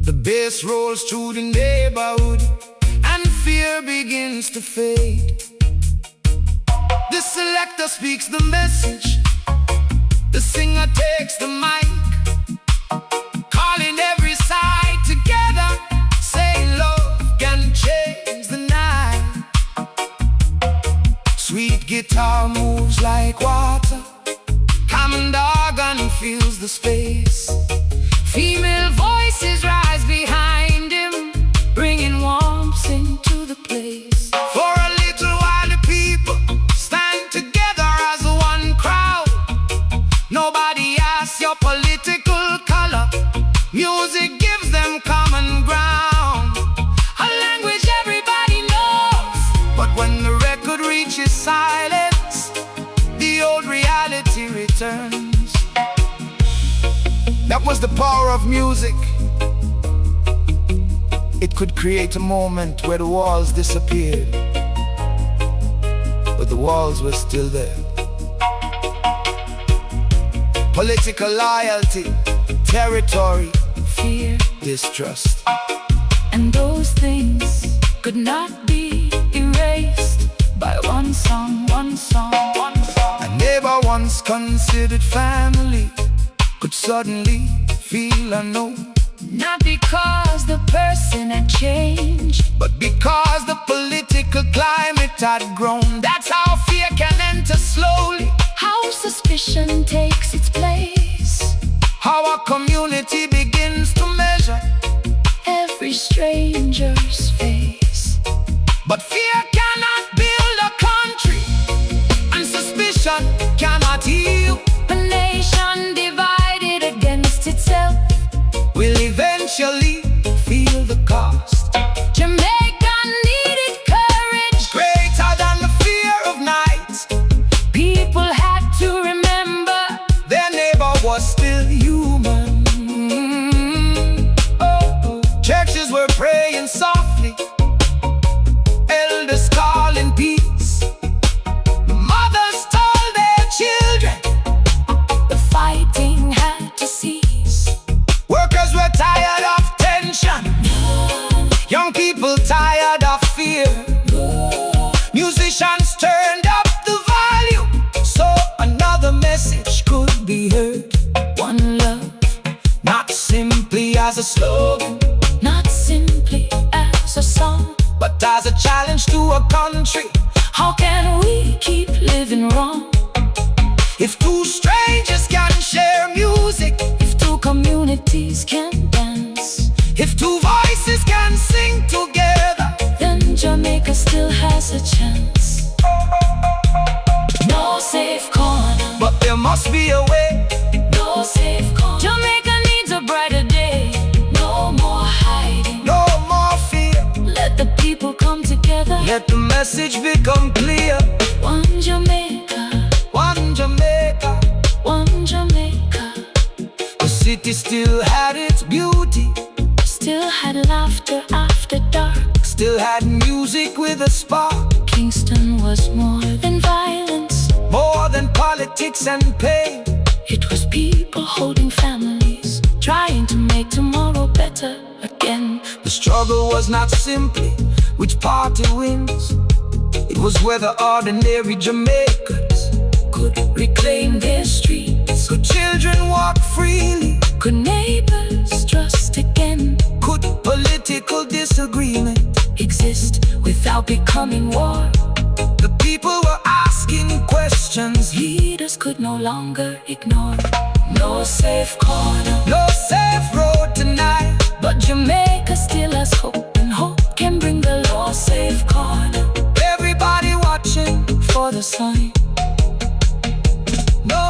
The bass rolls through the neighborhood, and fear begins to fade. The selector speaks the message, the singer takes the mic, calling every side together, saying love can change the night. Sweet guitar moves like water, common organ fills the space. Female voices rise behind him, bringing warmth into the place. For a little while the people stand together as one crowd. Nobody asks your political color, music gives them common ground. A language everybody knows, But when the record reaches silence, the old reality returns. That was the power of music. It could create a moment where the walls disappeared, but the walls were still there. Political loyalty, territory, fear, distrust. and those things could not be erased by one song, one song, one song. A neighbor once considered family could suddenly feel unknown, Not because the person had changed, but because the political climate had grown. That's how fear can enter slowly, how suspicion takes its place. how a community begins to measure Every stranger's face. But fear cannot build a country, and suspicion cannot heal. A nation divided against itself Will eventually feel the cost. Jamaica needed courage. Greater than the fear of night, People had to remember their neighbor was still human. Churches were praying softly, elders calling peace. Mothers told their children the fighting had to cease. workers were tired of tension, young people tired of fear. slogan, not simply as a song, but as a challenge to a country. how can we keep living wrong? If two strangers can share music, If two communities can dance, if two voices can sing together, then Jamaica still has a chance. No safe corner, but there must be a way. no safe corner. Jamaica needs a brighter day. No more hiding. No more fear. Let the people come together. Let the message become clear. One Jamaica, One Jamaica. one Jamaica. The city still had its beauty, Still had laughter after dark. still had music with a spark. Kingston was more than violence. More than politics and pain. It was people holding families, trying to make tomorrow better again. The struggle was not simply which party wins. It was whether ordinary Jamaicans Could reclaim their streets. could children walk freely, Could neighbors trust again? could political disagreement. Exist without becoming war. The people were asking questions. Leaders could no longer ignore. No safe corner, No safe road tonight, but Jamaica still has hope, and hope can bring the law. Safe corner everybody watching. for the sign. No,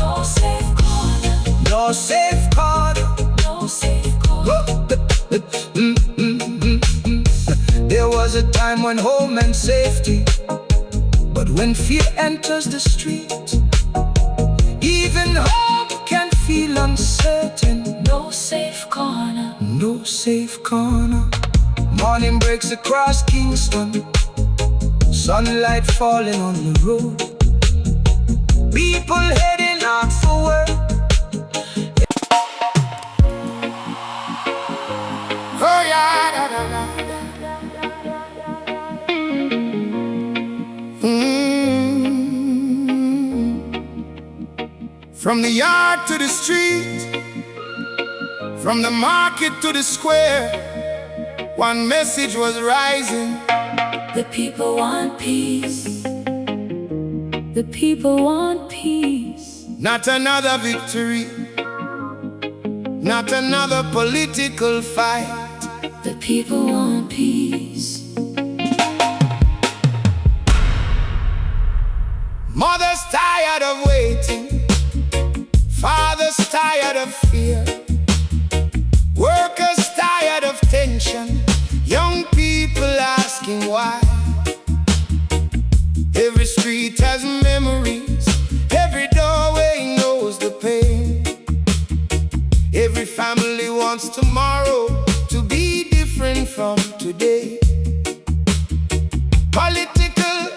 No safe corner, no safe corner. no safe corner. There was a time when home meant safety, but when fear enters the street, even hope can feel uncertain. No safe corner, No safe corner. Morning breaks across Kingston, sunlight falling on the road, people heading out for work. Oh yeah, da, da, da. From the yard to the street, from the market to the square, one message was rising. the people want peace. The people want peace. Not another victory, not another political fight. The people want peace. Mothers tired of waiting, fathers tired of fear, workers tired of tension, young people asking why. Every street has memories, every doorway knows the pain. Every family wants tomorrow to be different from today. Political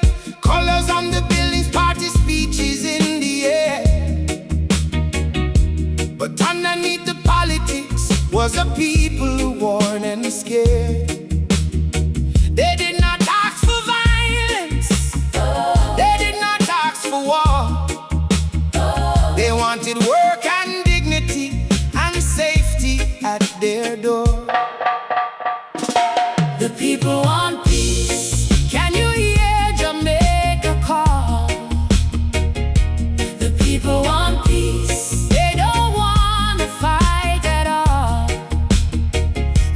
colors on the buildings, party speeches in the air, but underneath the politics was a people worn and scared. They did not ask for violence, they did not ask for war. They wanted work and dignity and safety at their door. The people want peace. Can you hear Jamaica call? The people want peace. They don't want to fight at all.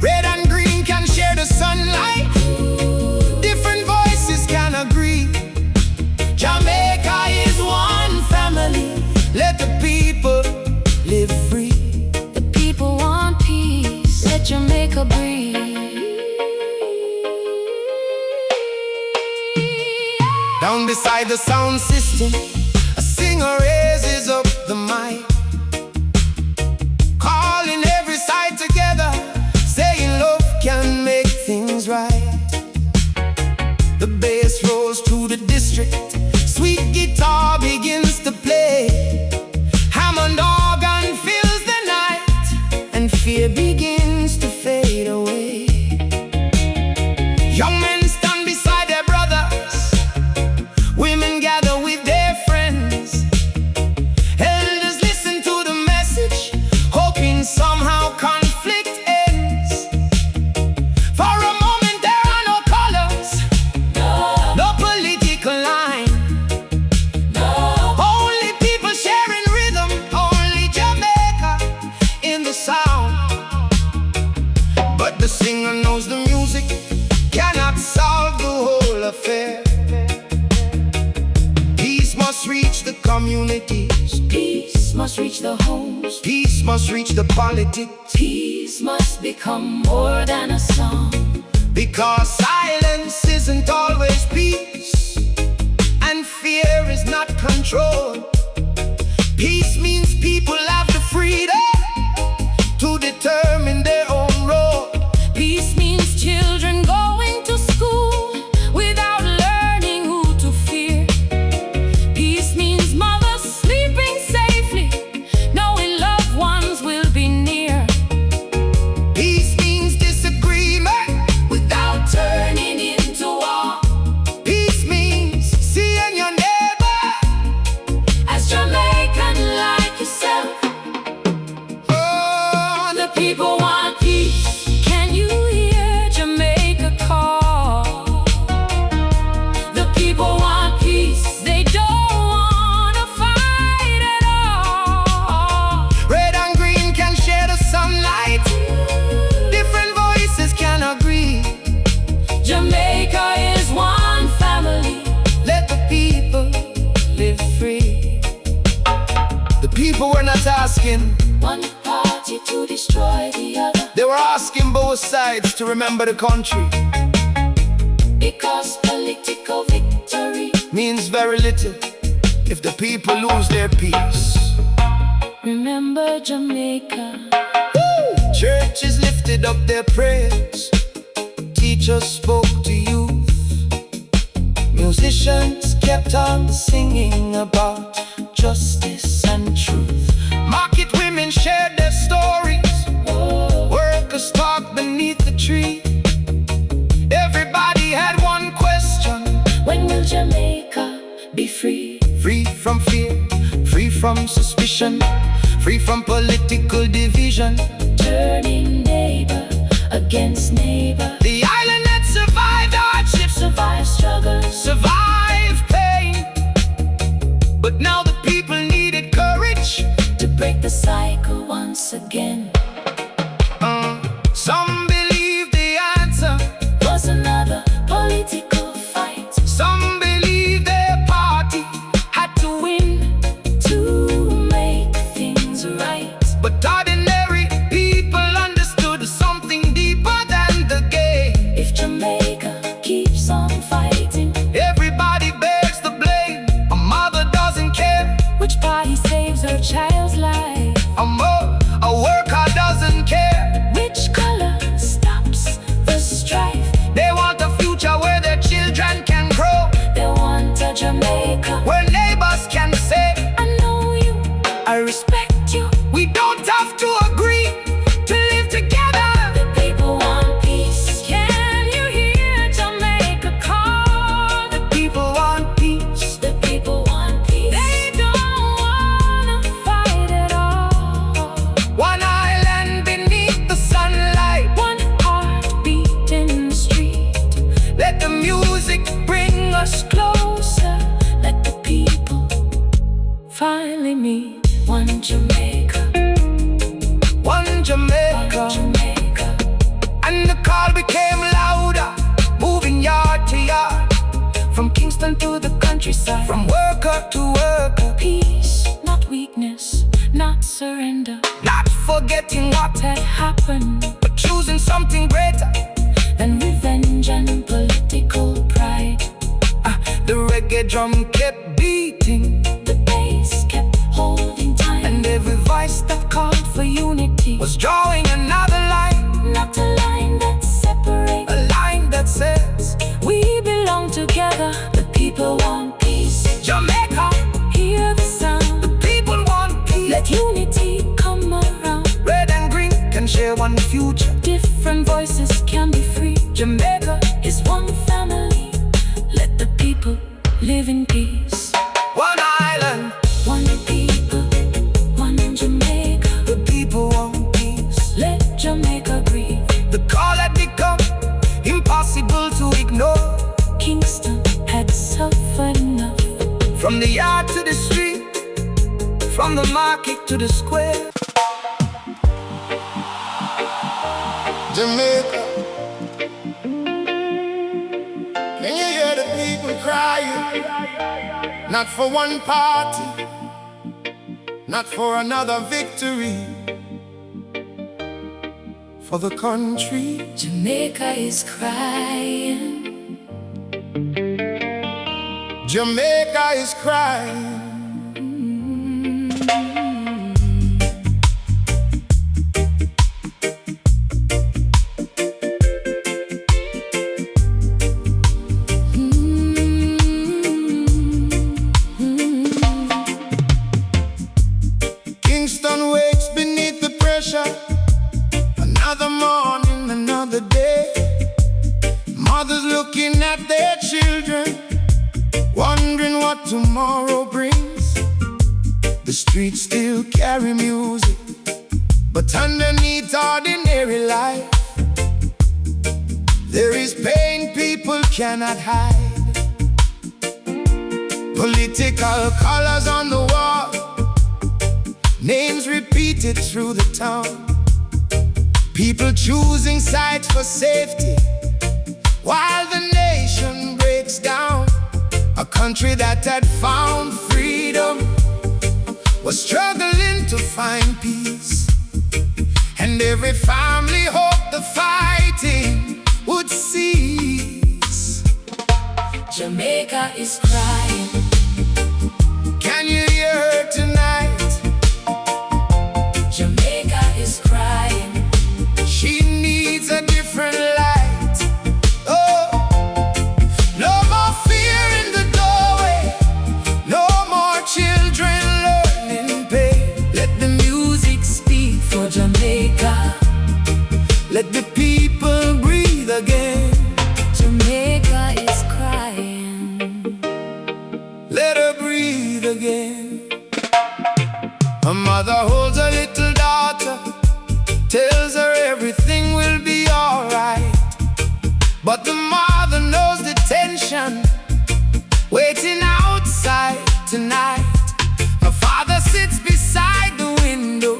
Red and green can share the sunlight, different voices can agree. Jamaica is one family, let the people live free. The people want peace. Let Jamaica breathe. Down beside the sound system, a singer raises up the mic, calling every side together, saying love can make things right. The bass rolls through the district, sweet guitar begins to play, Hammond organ fills the night, and fear begins to fade away. Young men stand beside their brothers, women gather with their friends, Jamaica knows the music cannot solve the whole affair. Peace must reach the communities. Peace must reach the homes. Peace must reach the politics. Peace must become more than a song. Because silence isn't always peace, and fear is not control. Peace means people have the freedom to determine their own role. Peace means children going to school without learning who to fear. Peace means mothers sleeping safely, knowing loved ones will be near. Peace means disagreement without turning into war. Peace means seeing your neighbor as Jamaican like yourself. The people want peace. Can you hear Jamaica call? The people want peace. They don't wanna fight at all. Red and green can share the sunlight. Different voices can agree. Jamaica is one family. Let the people live free. The people were not asking one party to destroy the other. They were asking both sides to remember the country. Because political victory means very little if the people lose their peace. Remember Jamaica. Churches lifted up their prayers. Teachers spoke to youth. Musicians kept on singing about justice and truth. Market women shared their stories. Workers talked beneath the tree. Everybody had one question: when will Jamaica be free? Free from fear, free from suspicion, free from political division. Turning neighbor against neighbor. The island that survived hardship, survived struggles, survived pain. But now the people needed courage to break the cycle once again. Some believe the answer was another political fight. Some believe their party had to win to make things right. But ordinary people understood something deeper than the game. If Jamaica keeps on fighting, everybody bears the blame. A mother doesn't care which party saves her child's life. A worker doesn't care which color stops the strife. They want a future where their children can grow. They want a Jamaica where neighbors can say, I know you, I respect you. We don't have to agree to live together. The people want peace. Can you hear Jamaica call? The people want peace. The people want peace. They don't wanna fight at all. One island beneath the sunlight, one heartbeat in the street. Let the music bring us closer. Let the people finally meet. One Jamaica, one Jamaica, one Jamaica. And the call became louder, moving yard to yard, from Kingston to the countryside, from worker to worker. Peace, not weakness, not surrender, not forgetting what had happened, but choosing something greater than revenge and political pride. The reggae drum kept beating, the bass kept holding time, and every voice that called for unity was drawing another line. Not a line that separates, a line that says we belong together. The people want peace. Jamaica, hear the sound. The people want peace. Let unity come around. Red and green can share one future. Different voices can be free. Jamaica is one family. Let the people live in peace. One island, one people, one Jamaica. The people want peace. Let Jamaica breathe. The call had become impossible to ignore. Kingston had suffered enough. From the yard to the street, from the market to the square. Jamaica, Not for one party, not for another victory. For the country, Jamaica is crying. Jamaica is crying. Kingston wakes beneath the pressure. Another morning, another day. Mothers looking at their children, wondering what tomorrow brings. The streets still carry music, but underneath ordinary life, there is pain people cannot hide. Political colors on the wall, names repeated through the town. People choosing sides for safety, while the nation breaks down. A country that had found freedom was struggling to find peace, and every family hoped the fighting would cease. Jamaica is crying. Can you hear her tonight? Jamaica is crying. She needs a different light. Oh, no more fear in the doorway, no more children learning pain. Let the music speak for Jamaica. Let the people breathe again. Jamaica is crying. Let her breathe again. A mother holds a little daughter, tells her everything will be alright. But the mother knows the tension waiting outside tonight. Her father sits beside the window,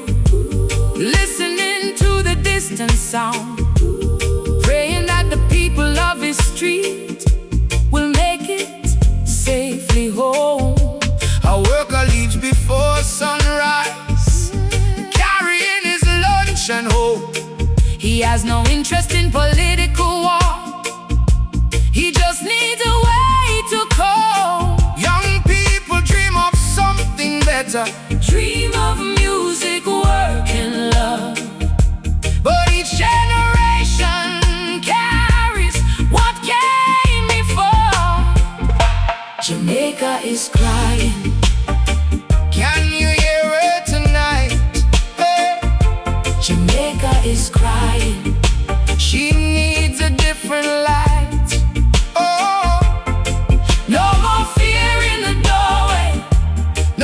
Listening to the distant sound, praying that the people of his street will make it safely home. a worker leaves before sunrise, carrying his lunch and hope. He has no interest in political war. He just needs a way to cope. Young people dream of something better, Dream of music, work and love. but each Generation carries what came before. Jamaica is crying. can you hear her tonight? Hey. Jamaica is crying. She needs a different light. Oh, No more fear in the doorway,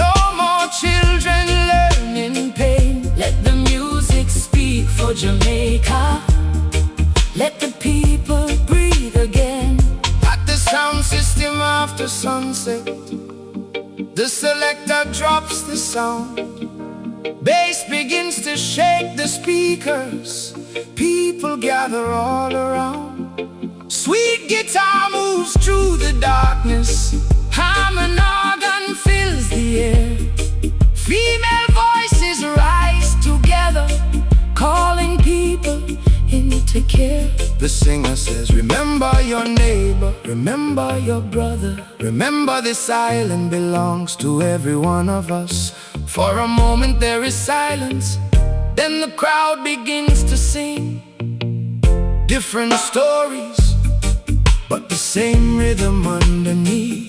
no more children learning pain. let the music speak for Jamaica. Let the people breathe again. At the sound system after sunset, the selector drops the sound. Bass begins to shake the speakers. People gather all around. Sweet guitar moves through the darkness. Harmon organ fills the air. Female voices rise Together, calling people into care. The singer says, remember your neighbor, remember your brother. Remember this island belongs to every one of us. For a moment there is silence, then the crowd begins to sing. Different stories, but the same rhythm underneath.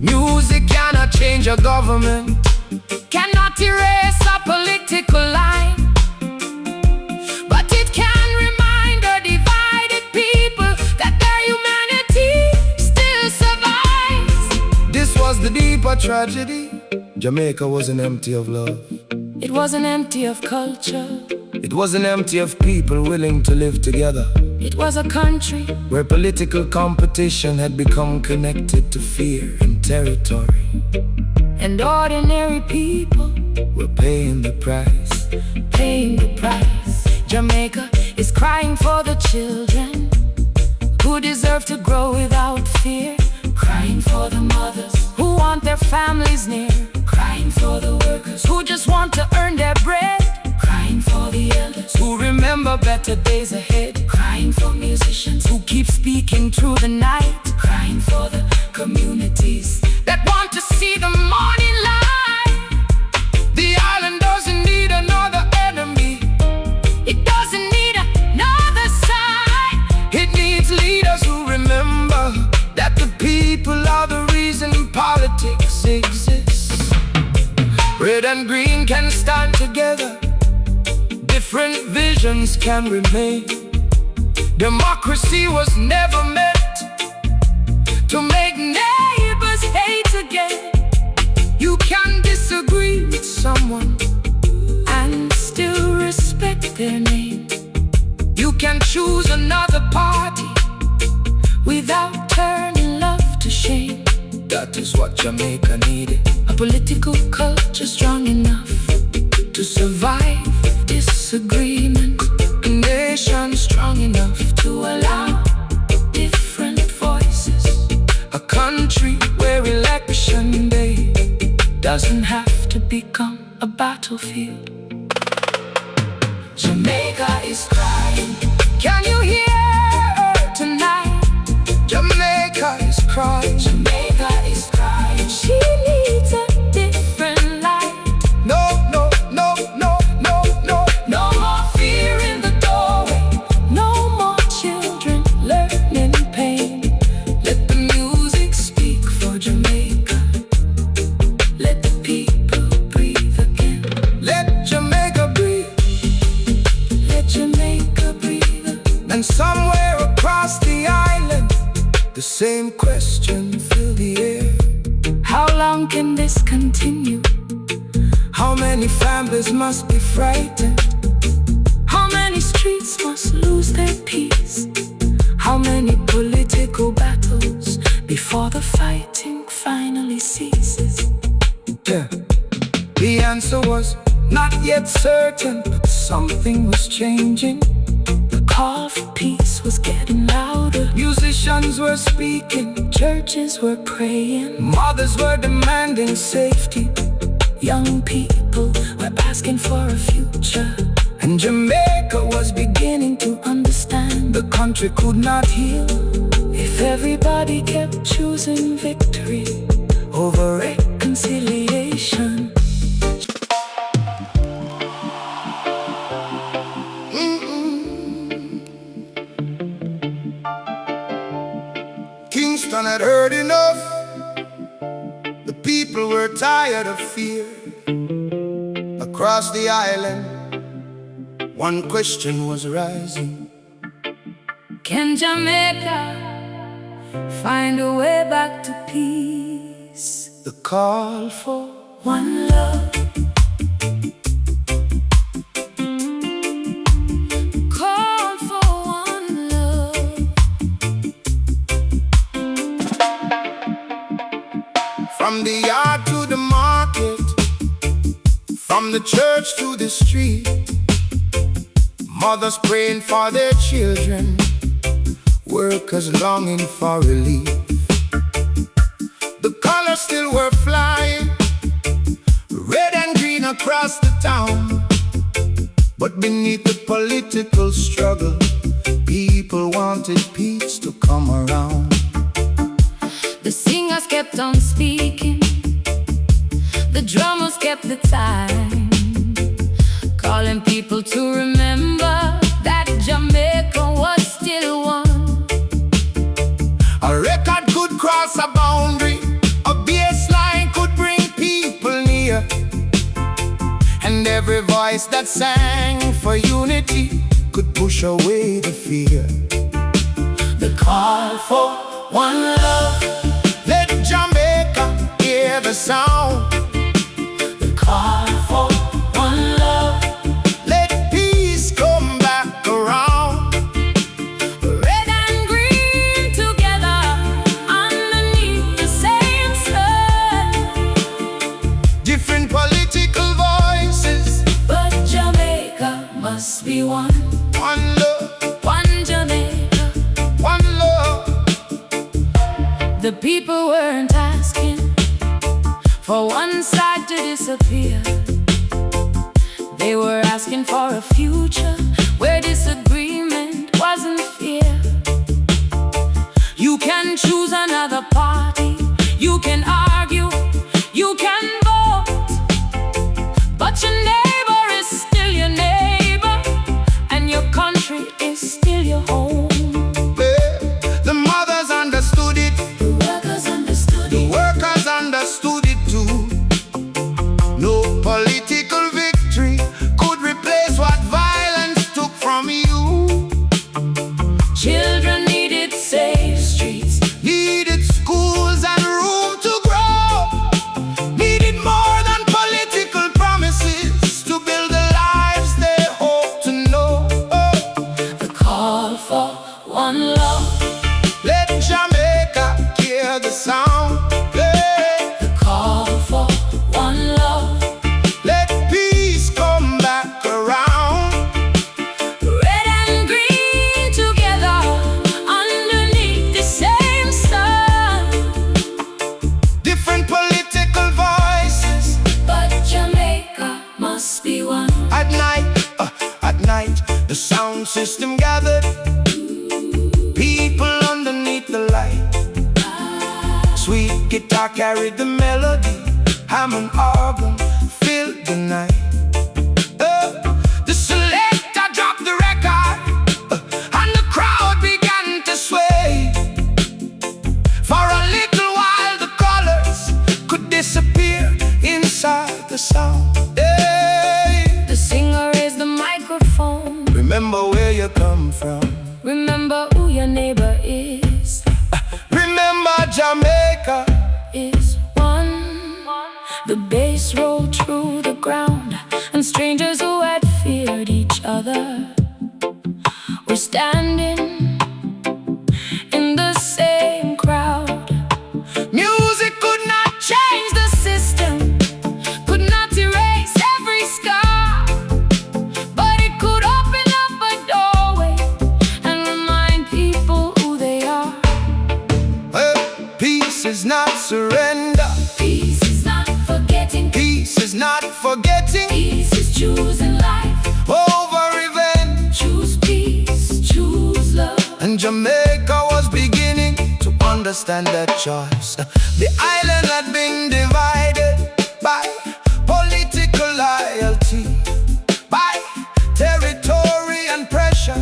Music cannot change a government, Cannot erase a political line, but it can remind a divided people that their humanity still survives. this was the deeper tragedy. Jamaica wasn't empty of love. It wasn't empty of culture. It wasn't empty of people willing to live together. It was a country where political competition had become connected to fear and territory. and ordinary people We're paying the price. paying the price. Jamaica is crying for the children who deserve to grow without fear. crying for the mothers who want their families near, crying for the workers who just want to earn their bread, crying for the elders who remember better days ahead, crying for musicians who keep speaking through the night, crying for the communities that want to see the morning light. The island doesn't need another enemy. It doesn't need another side. It needs leaders who remember that the people are the reason politics exists. Red and green can stand together. Different visions can remain. Democracy was never meant to make neighbors hate again. You can disagree with someone And still respect their name. You can choose another party Without turning love to shame. That is what Jamaica needed. A political culture strong enough To survive disagreement. a nation strong enough To allow different voices. A country where election day Doesn't have to become a battlefield. Jamaica is crying. Can you hear her Tonight, Jamaica is crying. Jamaica is crying. She needs a different light. No, no, no, no, no, no. No more fear in the doorway. No more children learning pain. Let the music speak for Jamaica. Let the people breathe again. Let Jamaica breathe. Let Jamaica breathe again. And somewhere across the island, the same question fill the air. How long can this continue? How many families must be frightened? How many streets must lose their peace? How many political battles before the fighting finally ceases? Yeah. The answer was not yet certain, but something was changing. The call for peace was getting louder. Musicians were speaking, Churches were praying. mothers were demanding safety, Young people were asking for a future. and Jamaica was beginning to Understand the country could not heal if everybody kept choosing victory over it. reconciliation. Kingston had heard enough. The people were tired of fear. Across the island, one question was rising. Can Jamaica find a way back to peace? The call for One love. Call for one love. from the yard to the market, from the church to the street, mothers praying for their children, workers longing for relief. The colors still were flying, red and green across the town. But beneath the political struggle, people wanted peace to come around. The singers kept on speaking, the drummers kept the time, calling people to remember that Jamaica was still one. A record could cross a boundary, a bass line could bring people near, and every voice that sang for unity could push away the fear. The call for one love, let Jamaica hear the sound. The call for one love, let peace come back around. Red and green together underneath the same sun. Different political voices, But Jamaica must be one. one love, One Jamaica. one love. The The people weren't asking for one side to disappear. They were asking for a future where disagreement wasn't fear. You can choose another party, you can argue, you can vote, but your neighbor is still your neighbor, and your country is still your home. The mothers understood it, The workers understood the it. workers understood it too. No political victory could replace what violence took from you. Children needed safe streets, Needed schools and room to grow. Needed more than political promises to build the lives they hope to know. the call for one love. Let Jamaica hear the sound. Yeah. The call for one love. Let peace come back around. Red and green together underneath the same sun. Different political voices. But Jamaica must be one. At night, the sound system gathered. People underneath the light. Sweet guitar carried the melody. Hammond organ filled the night. The selector dropped the record, and the crowd began to sway. For a little while the colors could disappear inside the sound. Hey. The singer raised the microphone. Remember where you come from. Remember who your neighbor is. Remember Jamaica Is one. The bass rolled through the ground, and strangers who had feared each other were standing in the same crowd. Music could not Change the system, could not erase every scar, but it could open up a doorway and remind people who they are. Peace is not surrender. Peace is not forgetting. Peace is not forgetting. Peace is choosing life. Over revenge. Choose peace, choose love. And Jamaica was beginning to understand that choice. The island had been divided by political loyalty, by territory and pressure,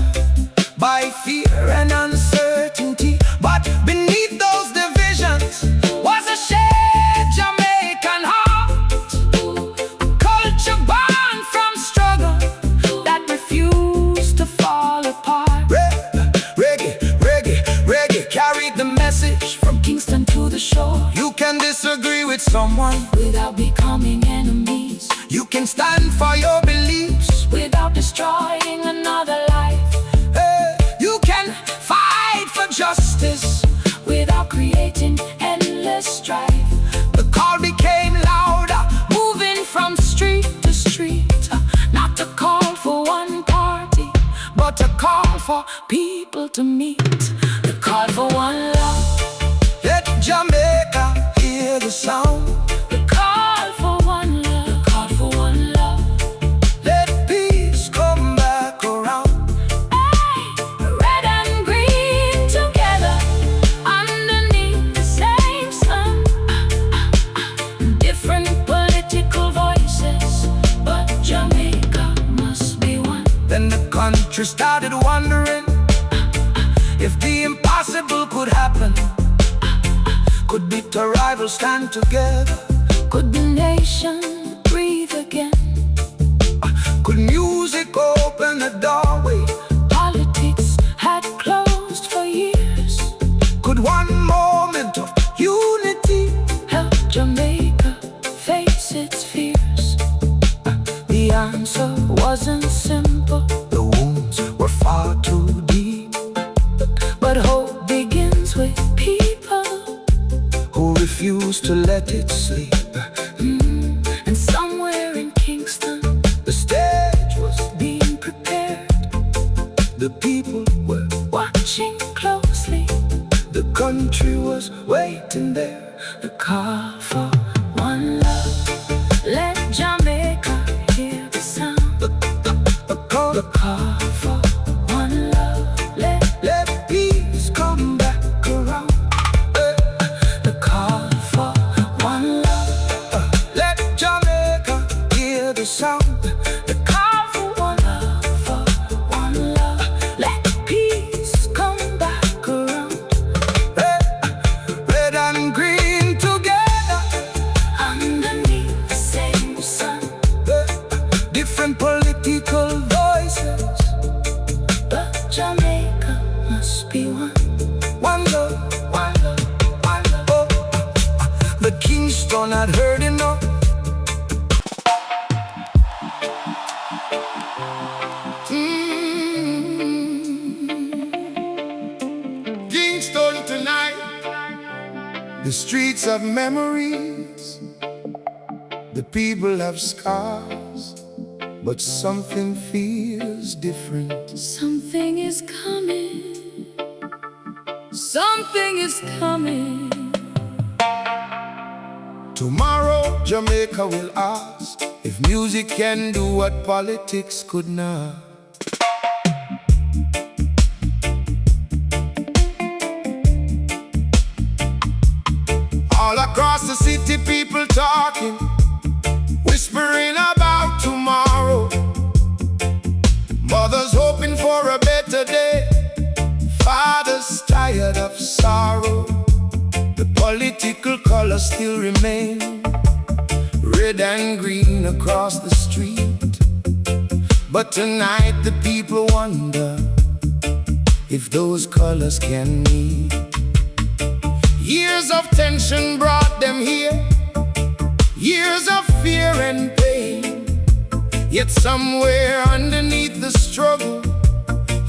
by fear and uncertainty. But beneath those divisions was a shared Jamaican heart, culture born from struggle that refused to fall apart. Reggae carried the message. From Kingston to the shore, You can disagree with someone, without becoming enemies, you can stand for your beliefs. without destroying another life, You can fight for justice. without creating endless strife. The call became louder, Moving from street to street, not a call for one party, but a call for people to meet. The call for one love. let Jamaica hear the sound. The call for one love. The call for one love. Let peace come back around. Hey, red and green together underneath the same sun. Different political voices, but Jamaica must be one. Then the country started wondering if the impossible could happen. Could bitter rivals stand together? Could the nation breathe again? Could music open a doorway? Politics had closed for years. Could one moment of unity Help Jamaica face its fears. The answer wasn't simple, the wounds were far too deep, but hope begins with people who refused to let it sleep. and somewhere in Kingston, The stage was being prepared. the people were Watching closely, the country was waiting there. The call for one love. Let Jamaica hear the sound. The call for one love. let peace come back around. The call for one love. Let Jamaica hear the sound. The call for one love. Let peace come back around. Red and green together, Underneath the same sun. different political voices, But Jamaica must be one. one love, one love, one love. Oh, the Kingston had heard enough. Kingston tonight, the streets have memories, the people have scars, but something feels different. Something is coming. Something is coming. Tomorrow Jamaica will ask if music can do what politics could not. All across the city, people talking, whispering about tomorrow. Mothers hoping for a better day, fathers tired of sorrow. The political colors still remain, red and green across the street. But tonight the people wonder if those colors can meet. Years of tension brought them here, years of fear and pain. Yet somewhere underneath the struggle,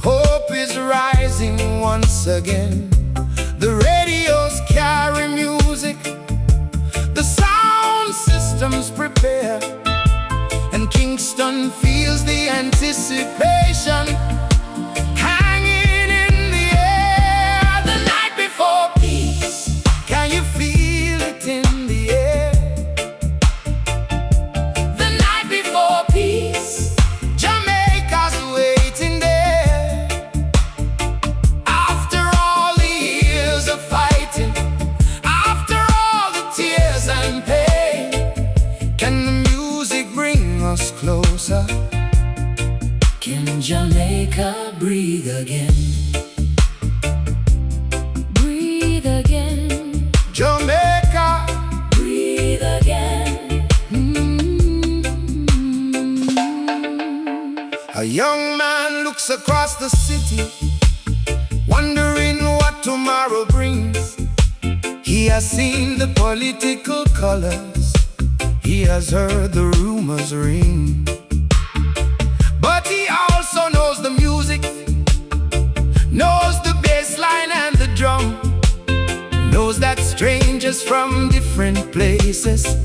hope is rising once again. The radios carry music, the sound systems prepare, and Kingston feels the anticipation hanging in the air. The night before peace, can you feel it in the air? The night before peace, Jamaica's waiting there. After all the years of fighting, after all the tears and pain, can the music bring us closer? can Jamaica breathe again? Breathe again. Jamaica, Breathe again. a young man looks across the city, wondering what tomorrow brings. He has seen the political colors, he has heard the rumors ring. But he also knows the music, knows the bass line and the drum, knows that strangers from different places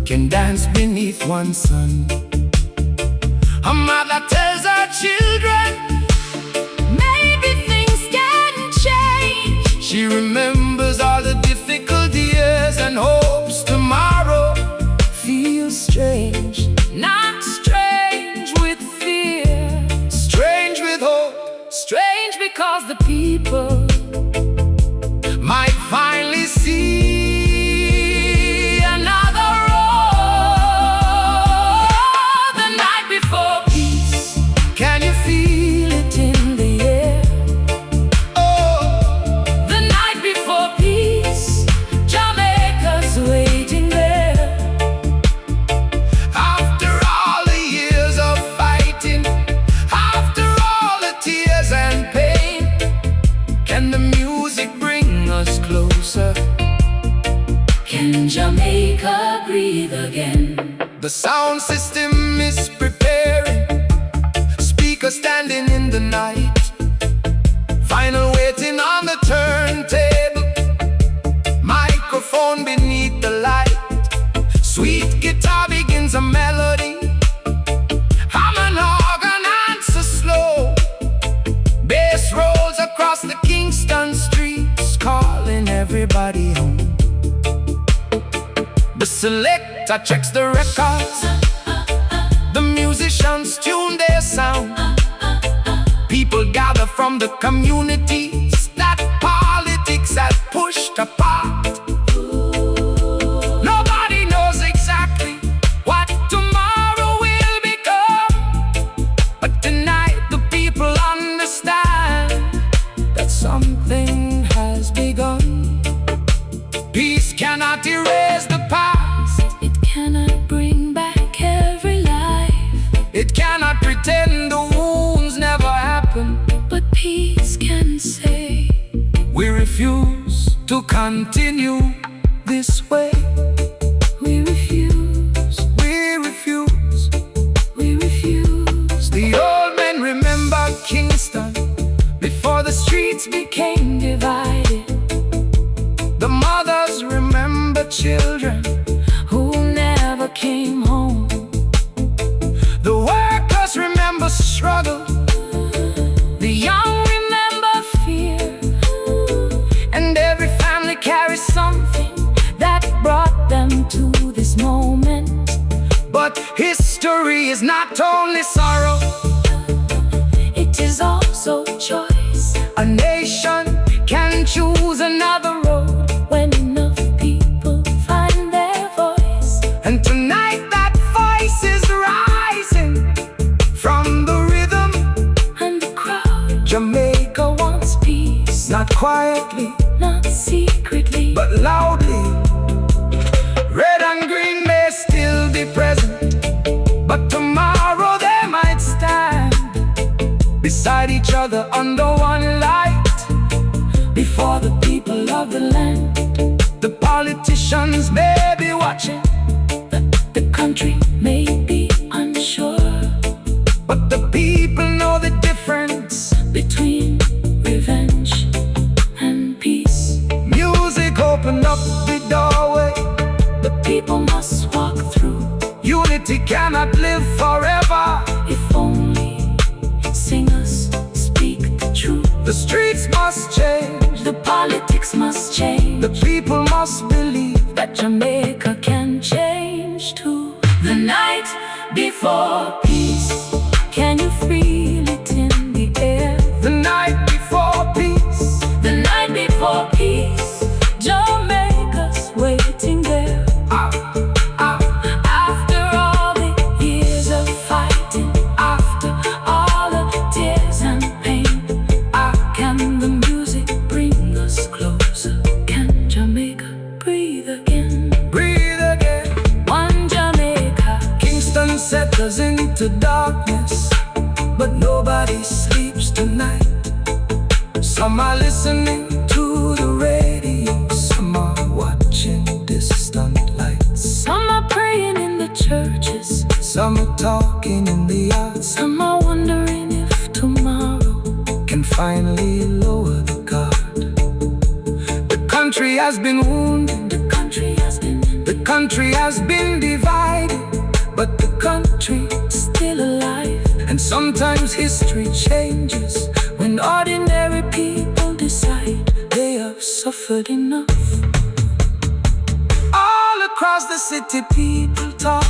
can dance beneath one sun. A mother tells her children, Maybe things can change. she remembers all the difficult years and hopes tomorrow feels strange. Not strange with fear. Strange with hope, Strange because the people might finally see another road. the night before peace, Can you feel it in the air? Oh, the night before peace, Jamaica's waiting there. after all the years of fighting, after all the tears and pain, can the music bring us closer? Can Jamaica breathe again? The sound system is preparing, speakers standing in the night, vinyl waiting on the turntable, microphone beneath the light. Sweet guitar begins a melody, hum an organ answers slow. Bass rolls across the Kingston streets, calling everybody home. The selector checks the records, the musicians tune their sound. People gather from the communities that politics has pushed apart. Nobody knows exactly what tomorrow will become, but tonight the people understand that something has begun. Peace cannot erase the past. It cannot bring back every life. It cannot pretend the wounds never happened. But peace can say, we refuse to continue this way. we refuse, We refuse. we refuse. The old men remember Kingston before the streets became divided. The mothers remember children Who never came home. The workers remember struggle. The young remember fear. And every family carries Something that brought them to this moment. But history is not only sorrow. It is also choice. A nation can choose another road. When enough people find their voice. And tonight that voice is rising from the rhythm. And the crowd Jamaica wants peace. not quietly, Not secretly, but loudly. Red and green may still be present, but tomorrow they might stand beside each other under one light. before the people of the land. The politicians may be watching, The country may be unsure but the people know the difference. between revenge and peace. Music open up the doorway. The people must walk through. Unity cannot live forever. If only singers speak the truth. The streets must change. The politics must change. The people must believe That Jamaica can change too. The night before peace. Can you feel it in the air? the night before peace. The night before peace. Jamaica's waiting there. After all the years of fighting, after all the tears and pain, can the music bring us closer? Can Jamaica breathe again? Breathe again. One Jamaica. Kingston settles into darkness, but nobody sleeps tonight. Some are listening to the radio, some are watching distant lights. Some are praying in the churches. Some are talking in the yards. Some are wondering if tomorrow Can finally lower the guard. The country has been wounded. the country has been. The country has been divided, but the country Still alive. and sometimes history changes when ordinary people decide they have suffered enough. All across the city, people talk.